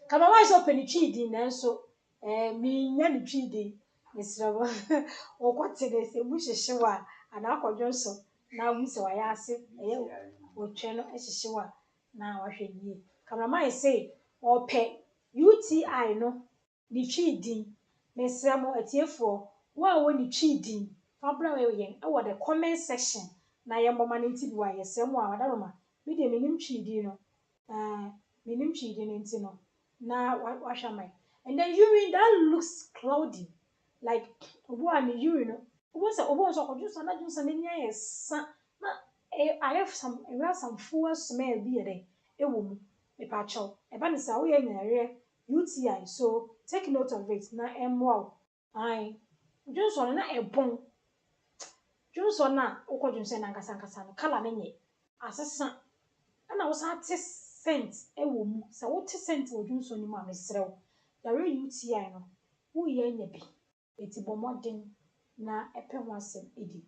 cameraman so penitwi din na so mi nya ni twi din misrabo o kwate de se mu hyehyewa ana akwadwo so na mu se wa ya ase o twe no hyehyewa na wa hwe ni cameraman say ope UTI no ni twi din mesramo atiefo wa wo ni twi din fabra we yen e wo the comment section na ye mboma ne nti bi wa yesemo a wadaroma me de menim twi din no menim twi din nti no na wa hwamai and then urine that looks cloudy like obo an urine no obo so kodwo na dwonsa na nya yesa na I have some full smell bi there ewo mu me pa chaw e ba ne sa wo ye nyare UTI so take note of it na emwa ai Johnson na ebon Johnson na ukodwunse na nkasa no kala na nye asesa na wo sa te scent ewo mu sa wo te scent wo Johnson ni mu amesrew yare UTI no wo ye nya bi eti bomoden na epe ho asem edi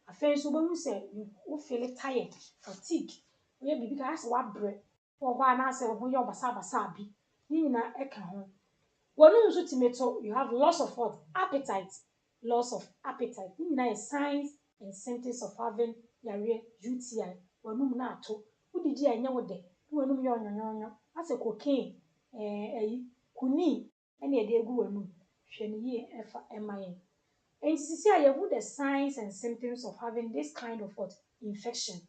afei so bohu se wo feel tired fatigue wo bibi ka ase wa bre wo ho ana ase wo ho ye obasa basa bi ni nyina eka ho wonu nso timeto you have loss of what appetite loss of appetite ni nyina is signs and symptoms of having yare UTI wonu na ato udidi anya wo de wonu ye onyonyo ase cocaine kuni ene ede egu wonu hwe ne ye efa emayen and sisi a yehu the signs and symptoms of having this kind of what infection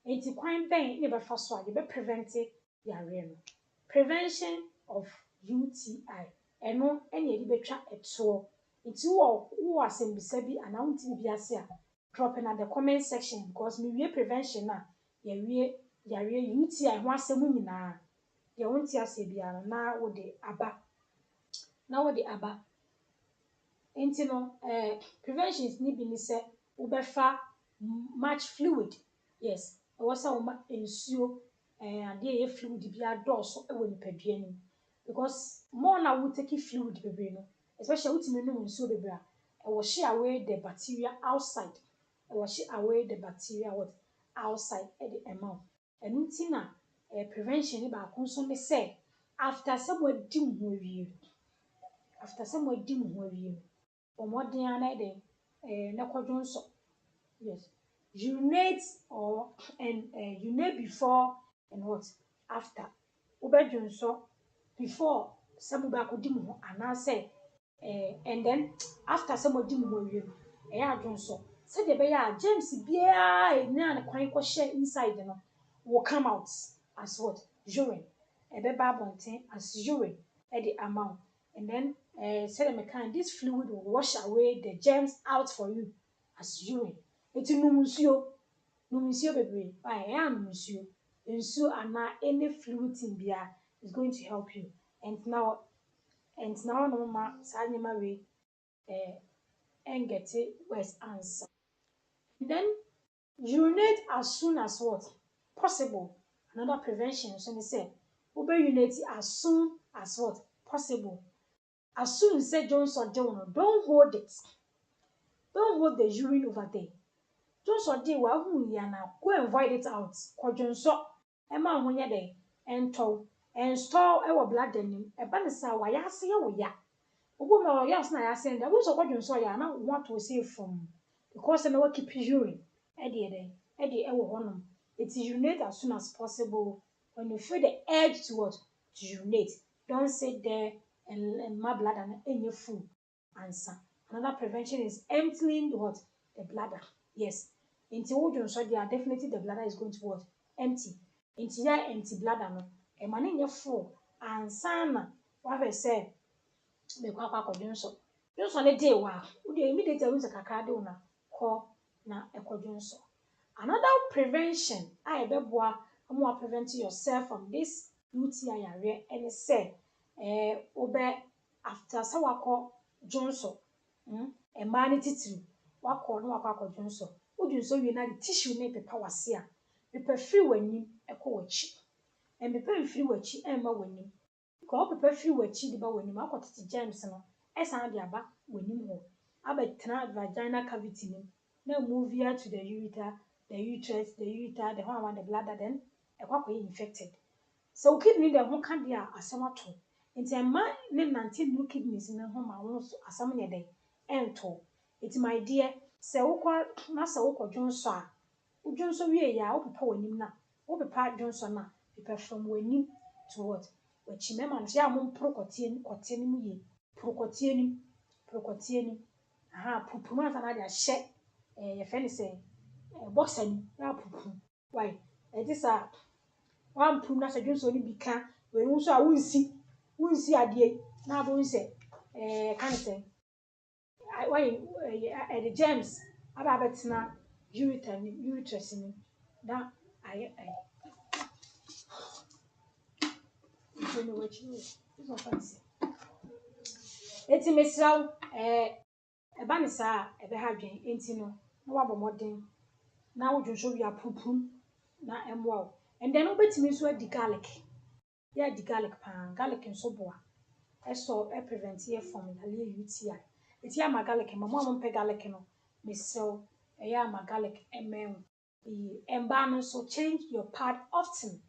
enti kwan ben ne be fa so a ye be prevent yare no prevention of UTI eno ene ede betwa eto enti wo asembisa bi ana wonti bi ase a drop in at the comment section because me wie prevention na ye wie yare UTI ho asem nyina ye wonti ase bia na wo de aba enti no preventions ni bi ni se wo befa much fluid yes e wo sa wo ma ensuo ade ye fluid bi adoso e wo nipadua ni because more na wo take fluid bebre no especially ultimate no ensuo bebre a e wo share away the bacteria outside e wo share away the bacteria what outside e the amount enti na prevention ni ba ko so ne se after somebody ho wie omoden na de na kwadwonso yes urinate or and urinate before and what after ubedwonso before some ba ko dim ho ana say and then after some dim ho wie no e ya adwonso se de be ya James bia na ne kwan ko share inside no will come out as what urine e be ba bonten as urine e the amount and then said the kind this fluid will wash away the germs out for you as urine eti numunsuo bebre why nsuo ana any fluid in bia is going to help you and now no ma sa nyema we and get it worse answer then urinate as soon as what possible another prevention so they say urinate as soon as what possible as soon as say Johnson don't hold it. Don't hold the urine over there. Johnson dey wa hu ya na go and void it out. Kodwonso e ma ho nye dey ento and store e wo bladder nim. E ba ne sa wa ya ase ye wo ya. Obo ma ya ase na ya ase nda. Wo so kodwonso ya na want to say from because na wa keep urine. E dey e wo honom. It urinate as soon as possible. When you feel the urge to what? To urinate. Don't sit there and my bladder any full answer. Another prevention is emptying the what? The bladder. Yes. Into wood so they are definitely the bladder is going to what? Empty. Into ya empty bladder no. E mane nye full. Ansana. What say? Me kwa kodwonso. Dwonso ne dey wa. Wo dey immediately when kakra de una call na ekodwonso. Another prevention I beboa amo prevent yourself from this UTI area and say obe after say wako dwonso e ma ne titiri wako no wako akwadwonso udwonso wie na the tissue ne pepa wase a pepa free wanim ekọ wachi and pepa free wachi e ma wanim ko pepa free wachi di ba wanim akotete germs no esan de aba wanim ho abetena vaginal cavity nim na move here to the ureter the uterus the ureter the one around the bladder then ekwa infected so kidney the ho ka dia asemato nti emma ne nante no kidneys ne ho ma wo asam ne dey ento it my dear se wokwa na se wokwa dwonso a dwonso wie ya wo pepa wanim na wo pepa dwonso na pepa from wanim to what wachi mema no ya mo prokotie ni mu ye prokotie ni aha pupu ma na dia hye ye fe ni se boxer ni ya pupu why this a one pum na se dwonso ni bi ka we nso a wunsi ade na bo nse kan se why the germs aba betena ureter ni da I so no what you so fancy eti mesraw eba ne sa ebe ha dwen enti no na wabomoden na wodwonso wi apupum na emwa and then obetimi so adi garlic ya di garlic pan garlic nso boa so prevent here from malaria UTI. It's here my garlic, my mom pe garlic no. Miss so my garlic and ban so change your pad often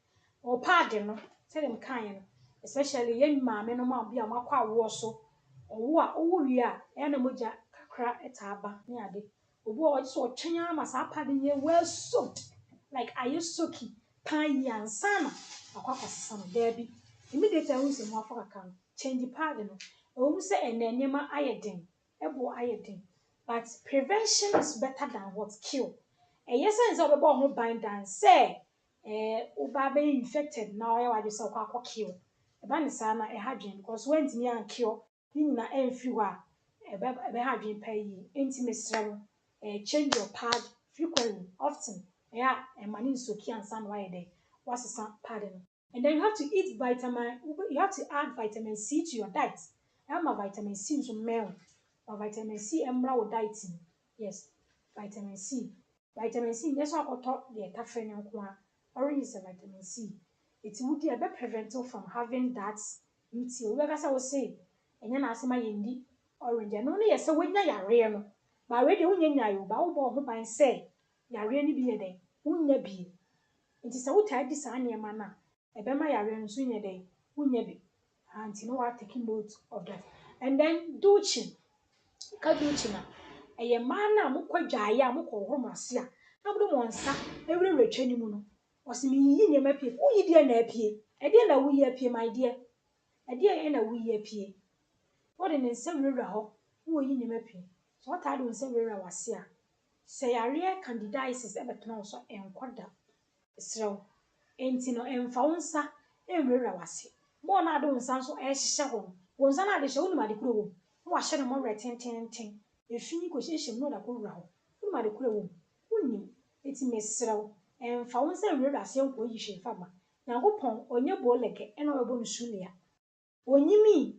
or pad no tell them kind especially young mammy no ma be a makwa war so or what oh yeah and a moja kakra etaba near de obo so twenya masa pad ye well soaked like I used soaky pan and sana akwa kwasesa no there be immediately I say mo afa kaka change the pad no o say enenema ayeden ebo ayeden but prevention is better than what kill. Ɛyɛ sense a ɔbɛbɔ ho ban dan sɛ woba bɛyɛ infected na ɔyɛ wadwe sɛ ɔkɔ akɔ kill. Ɛba ne saa na ɛha dwen because woantumi ankill ne nyina ɛmfi hɔ a ɛbɛha dwen paa yie. Enti mesrɛ wo change your pad frequently, often. Ɛyɛ a ɛma ne nsoki ansa na wayɛ dɛ wasesa pad no. And then you have to eat you have to add vitamin C to your diet. Ɛma vitamin C nso mmɛn wo. Vitamin C mmra wo diet mu. Yes, vitamin C. Vitamin C, yes, I got taught the caffeine and orange is a vitamin C. It would be a bit preventive from having that UTI. Whereas I was saying, and then I say my indi orange. And only yes, so when you are real, but already when you are, but who by say, you are really be a day, wouldn't be. It is a wood type this annual manner. A bema yarian soon a day, wouldn't be. And you know what, taking note of that. And then douching. Kaduchina. Ɛyɛ mmaa no a mokɔ dwaeɛ a mokɔ horo ase a na mode mo nsa ɛwerɛwerɛtwa ne mu no ɔse meyiyi nneɛma pie woyi deɛ na apie ɛdeɛ na woyi apie my dear ɛdeɛ na woyi apie wode ne nsa werɛwerɛ hɔ na woyi nneɛma pie so wɔtaa de wo nsa werɛwerɛ w'ase a sɛ yareɛ candidiasis ɛbɛtena wo so ɛnkɔ da ɛserɛ wo enti no ɛmfa wo nsa ɛnwerɛwerɛ w'ase ma ɔno ade wo nsa nso ɛhyehyɛ hɔ no wo nsa no ade hyɛ wonim ade koro wɔ mu na wahyɛ no mmɔwerɛ tententen efi ko hyehyɛ mu na da ko wura hɔ wonim ade koro wɔ mu wonim eti mesrɛ wo ɛmfa wo nsa nwura ase nkɔ yi hwɛ fa ma nyankopɔn ɔnyɛ boolɛgɛ ɛna ɔbɛbɔ no sulia onyimi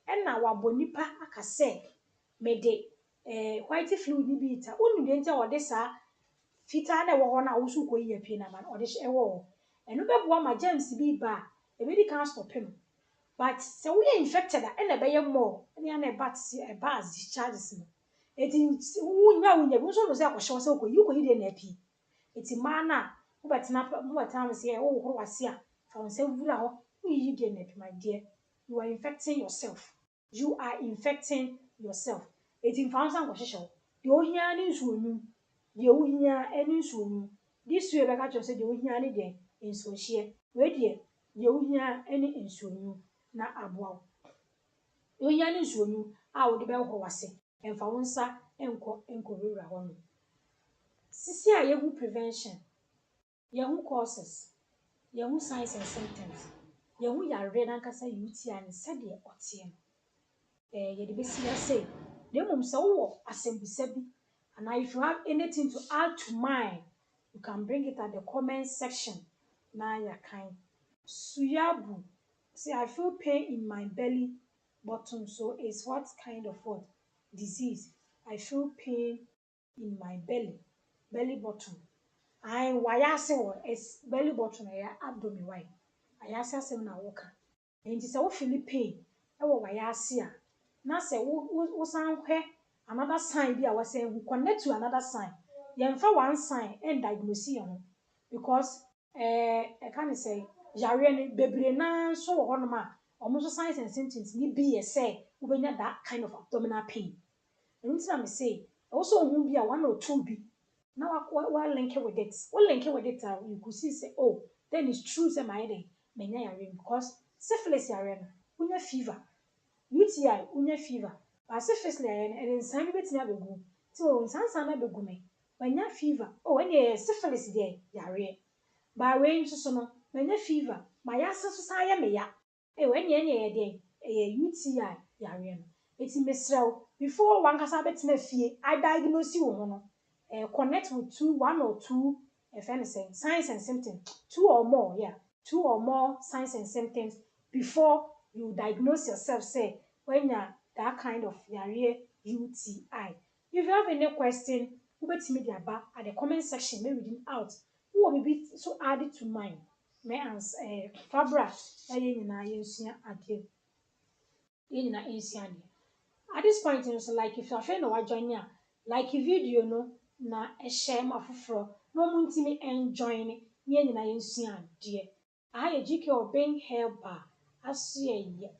ɛna wabɔ nipa aka sɛ mede white fluid ni bi ta wonim de ntia ɔde saa fitaa na ɛwɔ hɔ na wo so kɔ yi apie na ma ɔde ɛwɔ hɔ ɛno bɛboa ma germs bi ba ebedi kan stop no but sɛ woyɛ infected a ɛna ɛbɛyɛ more ɛne ana ɛba as discharges no eti wunya bi nso no sɛ akɔhyɛ sɛ okɔyi de na apie eti maa na wobɛtena me sɛ wo horo wase a fa wo nsa wura hɔ woyiyi de na apie my dear you are infecting yourself eti mfa wo nsa nkɔhyehyɛ wo deɛ ohia ne nsuonum deɛ ohia ne nsuonum de sue bɛka kyerɛ sɛ deɛ ohia ne deɛ nsuohyeɛ wei deɛ ohia ne nsuonum na aboa wo ohia ne nsuonum a wode bɛhɔ wase ɛmfa wo nsa nkɔwura hɔ no sisi a yɛhu prevention yɛhu causes yɛhu signs and symptoms yɛhu yareɛ nankasa UTI ne sɛdeɛ ɔteɛ no yɛde bɛsi ase na mmom sɛ wowɔ asɛmbisa bi and if you have anything to add to mine you can bring it at the comment section na yɛkan suyabu see I feel pain in my belly bottom so it's what kind of what disease I feel pain in my belly bottom wayase wo is belly bottom ya abdomen why ayase asem na woka enti sɛ wo feel pain ɛwɔ wayase a na sɛ wo san hwɛ another sign bi a wɔsɛ hu connect to another sign yɛmfa one sign and diagnose yɛn ho because ɛka ne sɛ yare no bebree na so wɔ hɔnom a ɔmo so signs and symptoms ni bi yɛ sɛ wobɛnya that kind of abdominal pain ɛno nti na me say also ohun bi a one or two bi na wa link with it you could see say oh then it's true say my day menya yare because syphilis yare no unya fever UTI unya fever but syphilis yare no and nsan bi betimi abegu so nsan na begu me menya fever oh any syphilis there yare but we nso so no menya fever my yase so san ya me ya when ye dey UTI yare no eti mesrɛw before one kasa betena fie I diagnose wo ho no connect with one or two if anything signs and symptoms 2 or more signs and symptoms before you diagnose yourself say when you're that kind of yare UTI if you have any question ubetimi di aba at the comment section may reading out who will be so add it to mine may answer fabra na ye nyina ye nsua ade yɛn nyinaa nsua adeɛ. At this point nso like if afei na wajoin a like video no na ɛhyɛ ma foforɔ na ɔmo ntumi enjoin ne yɛn nyinaa yɛnsua adeɛ. Aha yɛ GK Obeng Herbal aso yɛ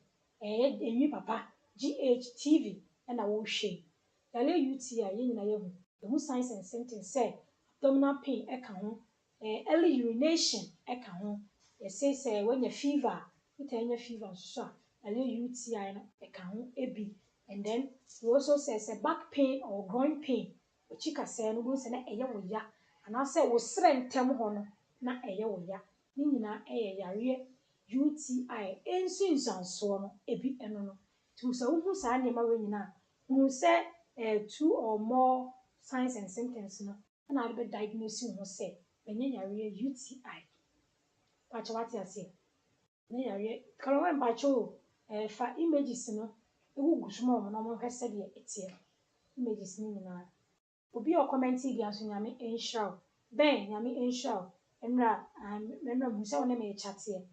enwi papa GHTV ɛna wɔhwɛ. Yale UTI yɛn nyinaa yɛhu. Ehu signs and symptoms sɛ abdominal pain ɛka ho, early urination ɛka ho. Yɛsɛ sɛ wɔnya fever, wotaa nya fever nso so a yale UTI no ɛka ho ebi. And then we also say back pain or groin pain. Ochi kasa no go say na eye wo ya. Ana say wo sere ntem ho no na eye wo ya. Ni nyina yare UTI ensunsanso no ebi eno no. Tu say wo hu saa ne ma we nyina. Hu say 2 or more signs and symptoms no. Na ade be diagnose wo say enye yare UTI. Pacho what you say? Ne yare kala wen pacho fa images no ewu gusuma mo na mo hwese de etie images ni nyina obi o comment bi aso nyame enhraw ben nyame enhraw emra mu se wona me chatte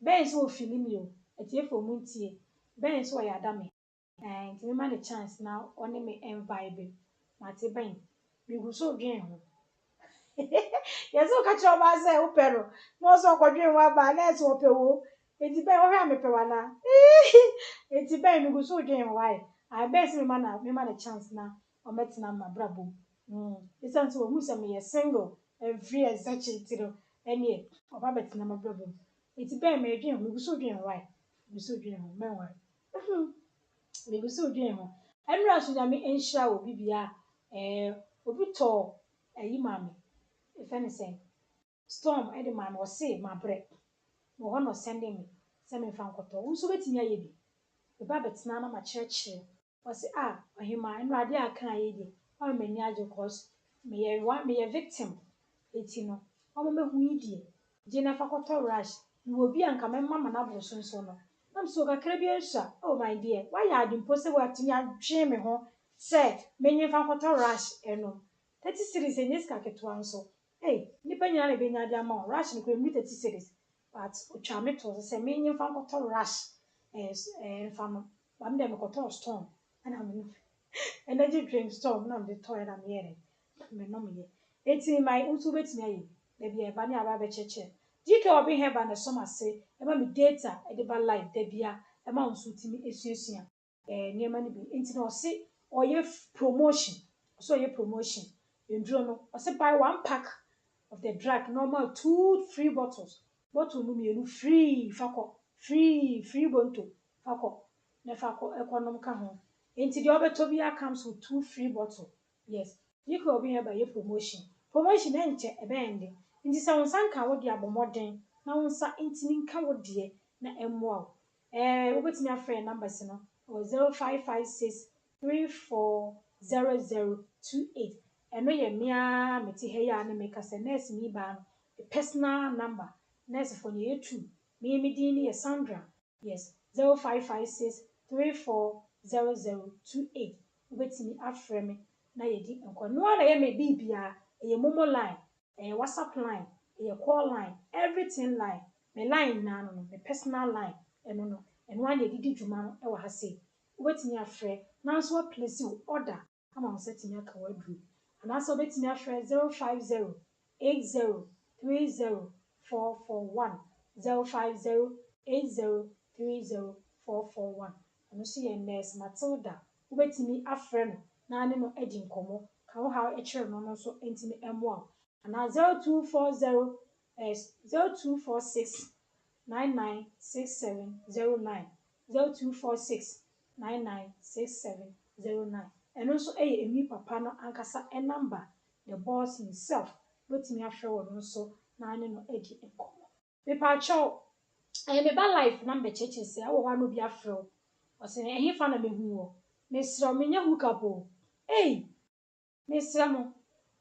ben so ofili mi o etie fo mu ntie ben so ya da me nti me ma the chance na one me envibe mate ben mi gu so dwen ho yeso ka chiro ba se wo pero no so ko dwen wa ba na so pe wo enti ben wo hwa me pe wa na enti ben mi gu so dwen why I bet me man a chance na o metina ma brabo esan so hu se me ye single every executive tiro ene o ba betina ma brabo enti ben me dwen mi gu so dwen why mi so dwen ho men wa mi gu so dwen ho enra so na me enhira obi bia obi to ayi mame if anything storm e de mame o se ma bre mo ho no sending me se me fa nkoto wo so betimi aye bi ba betina na ma chirechire o se ohima enu ade aka aye di o mani age cause me ye victim eti no o mo mehu yidie je na fa koto rush ni obi anka me mama na bo so no am so kakra bi ansha oh my dear why you are impossible atimi adwe me ho se menye fa koto rush eno 30 series enyes ka keto anso nipa nyina na be nya de ama rush no ko mi 30 series but otwa me to se menye fa koto rush fa no ba me dem koto storm ana me energy drink storm na me toy na me yere me no me ye eti my untu betimi ayi da bia ba ne aba be cheche GK Obeng Herbal na so ma se e ma me data e de ba live da bia e ma unsu timi esuesua niema ne bi enti na o se oye promotion so oye promotion enduro no o se buy one pack of the drug normal 2 free bottles bottle no me free fako free bonto fako na fako econom ka ho enti de obeto bia comes with 2 free bottle yes GK Obeng Herbal ye promotion enche ebe ende nti se won san ka wo de abomoden na won sa ntini nka wo de na emmoa wo betimi afre numbers no 0556 340028 eno ye mia meti he ya na make se nurse mi ba no personal number nurse for ye 2 mi din ni ye Sandra yes 0556 340028 wo betimi afre me na ye di enko no na ye me bibia ye momo line WhatsApp line call line everything line me line na no me personal line eno an ye didi dwuma no e wa ha sei wobetimi afre na so place order ama on setimi aka wadru ana so wobetimi afre 050 8030 441 050 8030 441 ano so ye nurse Matilda wobetimi afre no na ne no edi nkomo ka wo ha e kire no no so entimi emo ana 0240 0246 996709 0246 996709 eno so enwi papa no ankasa number the boss himself wetimi afre wo no so na ne no edi enkomo me pa cho me ba life na mbe cheche se awo wa no bi afre wo o se ehe fa na mehu wo me sro me nya hookup o me sro mo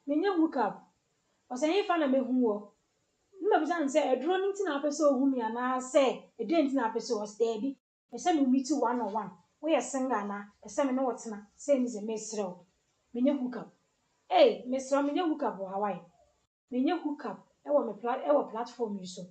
me nya hookup o se ehe fa na mehu wo mma bi san se eduro nti na apese ohu mi ana se ede nti na apese o ste bi ese me meet one on one we ye singa na ese me no wotena se mi ze me sro me nya hookup me sro me nya hookup o Hawaii me nya hookup e wo platform yi so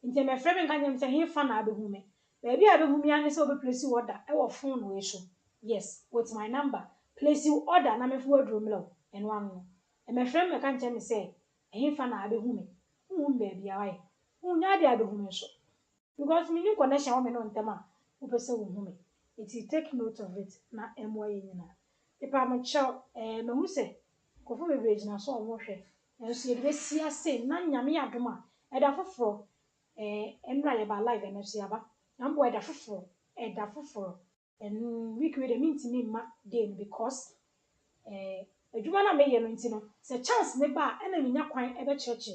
nti me frɛ me nka nyam se he fa na abehu me Baby, I be who me and so be place you order. I will phone we show. Yes, with my number. Place you order na me forward room low and one no. And my friend me can tell me say, "Eh, fan I be who me. Who baby I? Who nya dey I be who me so." Because me new connection wo me no ntema. Wo pese wo hu me. It will take note of it na emwa ye nyina. Ipa me chow me hu se kofo bebre gyina so omo hwe. Enso ye be sia se na nyame adom a eda foforo emra ye ba live na so yaba. Na mbo eda foforo en week we de mintimi ma day because adwuma na me ye no ntino se chance ne ba na menya kwan ebe church.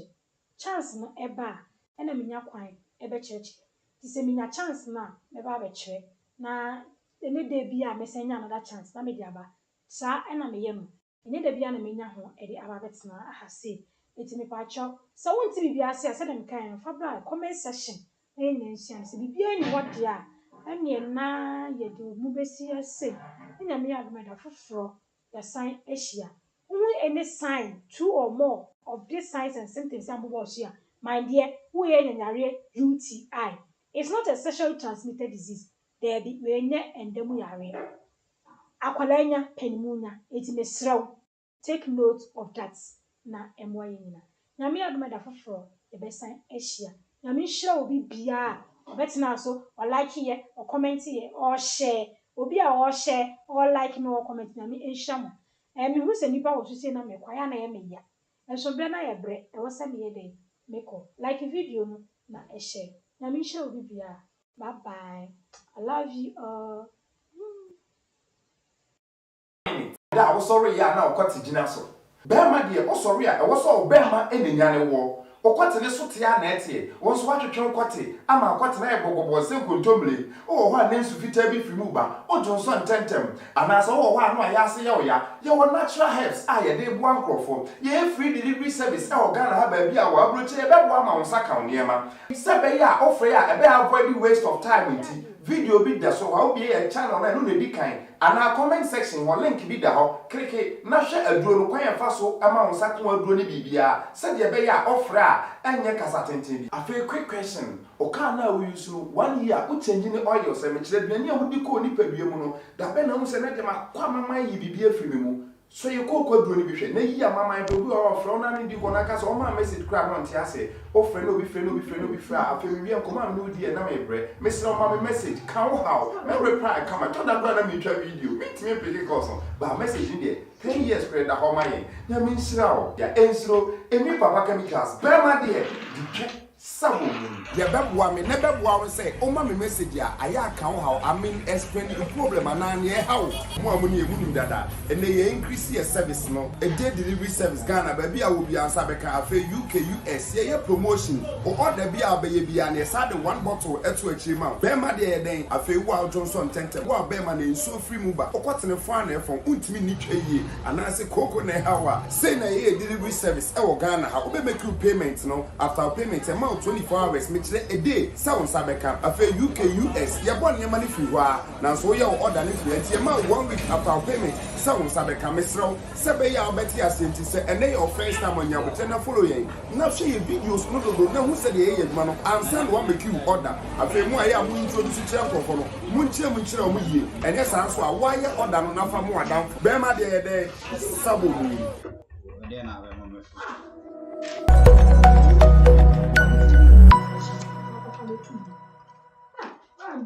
Chance no eba na menya kwan ebe church. Ti se menya chance na me ba be kire na ene de bia me senya another chance na me di aba sa na me ye no ene de bia na menya ho e di aba betena aha se eti me pa cho so wonti bibia ase ase dem kan fa bra comment section na ye nyansia se bibia ni what dia ene na ye de mu besi ase nya me ya da foforo ya sign ehia who any sign two or more of these signs and symptoms am bo hia my dear who ye nyanyare UTI. It's not a sexually transmitted disease. There be we nye endemu yare. Akwalanya penimunya. Eti mesrew. Take note of that. Na emwa yina. Nyame adoma da foforo e be san ehia. Nyame hira obi bia. Obetina so or like here or comment here or share. Obi a or share or like me or comment nyame enhira mo. Me hu se nipa wo so se na me kwaya na ye me ya. Enso be na ye bre. E wo se me ye den. Me ko like video no na e share. Nyame hira obi bia. Bye bye. I love you all. Da wo sorry ya na okwati gina so. Bema de o sorry a e wo so bema enenya ne wo. Okwati ne so te ya na etie. Wo so watwetwe okwati ama okwati na e bobobo se kontomle. O ho a nensu fita bi firi mu ba. O jonso ntentem. Ana so wo ho a no a ya se ye wo ya. Ye wo natural herbs a ye de bu ankrofo. Ye free delivery service e o Ghana ha ba bi a wo abroche e be bo ama wo saka oniema. Se be ya ofre ya e be avoid waste of time nti. Video bi da so how be a channel na no di kan ana comment section wo link bi da ho kreke na hwe aduro no kwan fa so ama wo saka aduro ni bibia se de be ya ofre a enye kasa tenten bi afa quick question o ka na we use no 1 year o change ni oil se me kire biani a wo di ko ni padue mu no da be na wo se na de ma kwa mama yi bibia firi mu so ye kokwa aduro ni bi hwe na yi ama man do bi o ofre na ni di ko na kasa o ma message kra no ntia se ofre no bi fre afa wi en ko ma no di e na me bre me se no ma me message kan how me reply come to that brother me twa video meet me pick cause ba message in there 10 years spread da how my na me nsira o ya ensro emi papa chemicals be ma there di Sabu, ya bebwa me, ne bebwa say, oh, my message ya, I can how I mean, explain the problem, and I near how more money wouldn't that, and they increase your service no, a day delivery service, Ghana, baby, I will be on Sabeka, UK, US, yeah, promotion, or order be our baby, and yes, I had 1 bottle at 2 amount. Bema there, then, I feel Wild Johnson Tenter, while Bema in so free mover, or what's in a fan from Untimi Niche, and I say Coco Nehawa, say na ye delivery service, our Ghana, how we make you payments no, after payment amount. 24 hours make a day sound sabeka afa UK US ya born your money free wa na so ya order ni free ma 1 week after payment sound sabeka mesro sebe ya obeti asenti se ene your first time on your na follow yen na share your videos no do na who said ye yedma no answer one make you order afa mu aya mu introduce kire nkofo no mu nkire mu yie ene san so a wa ye order no na fa mu adam be ma de sabo mu de na be mo Ah,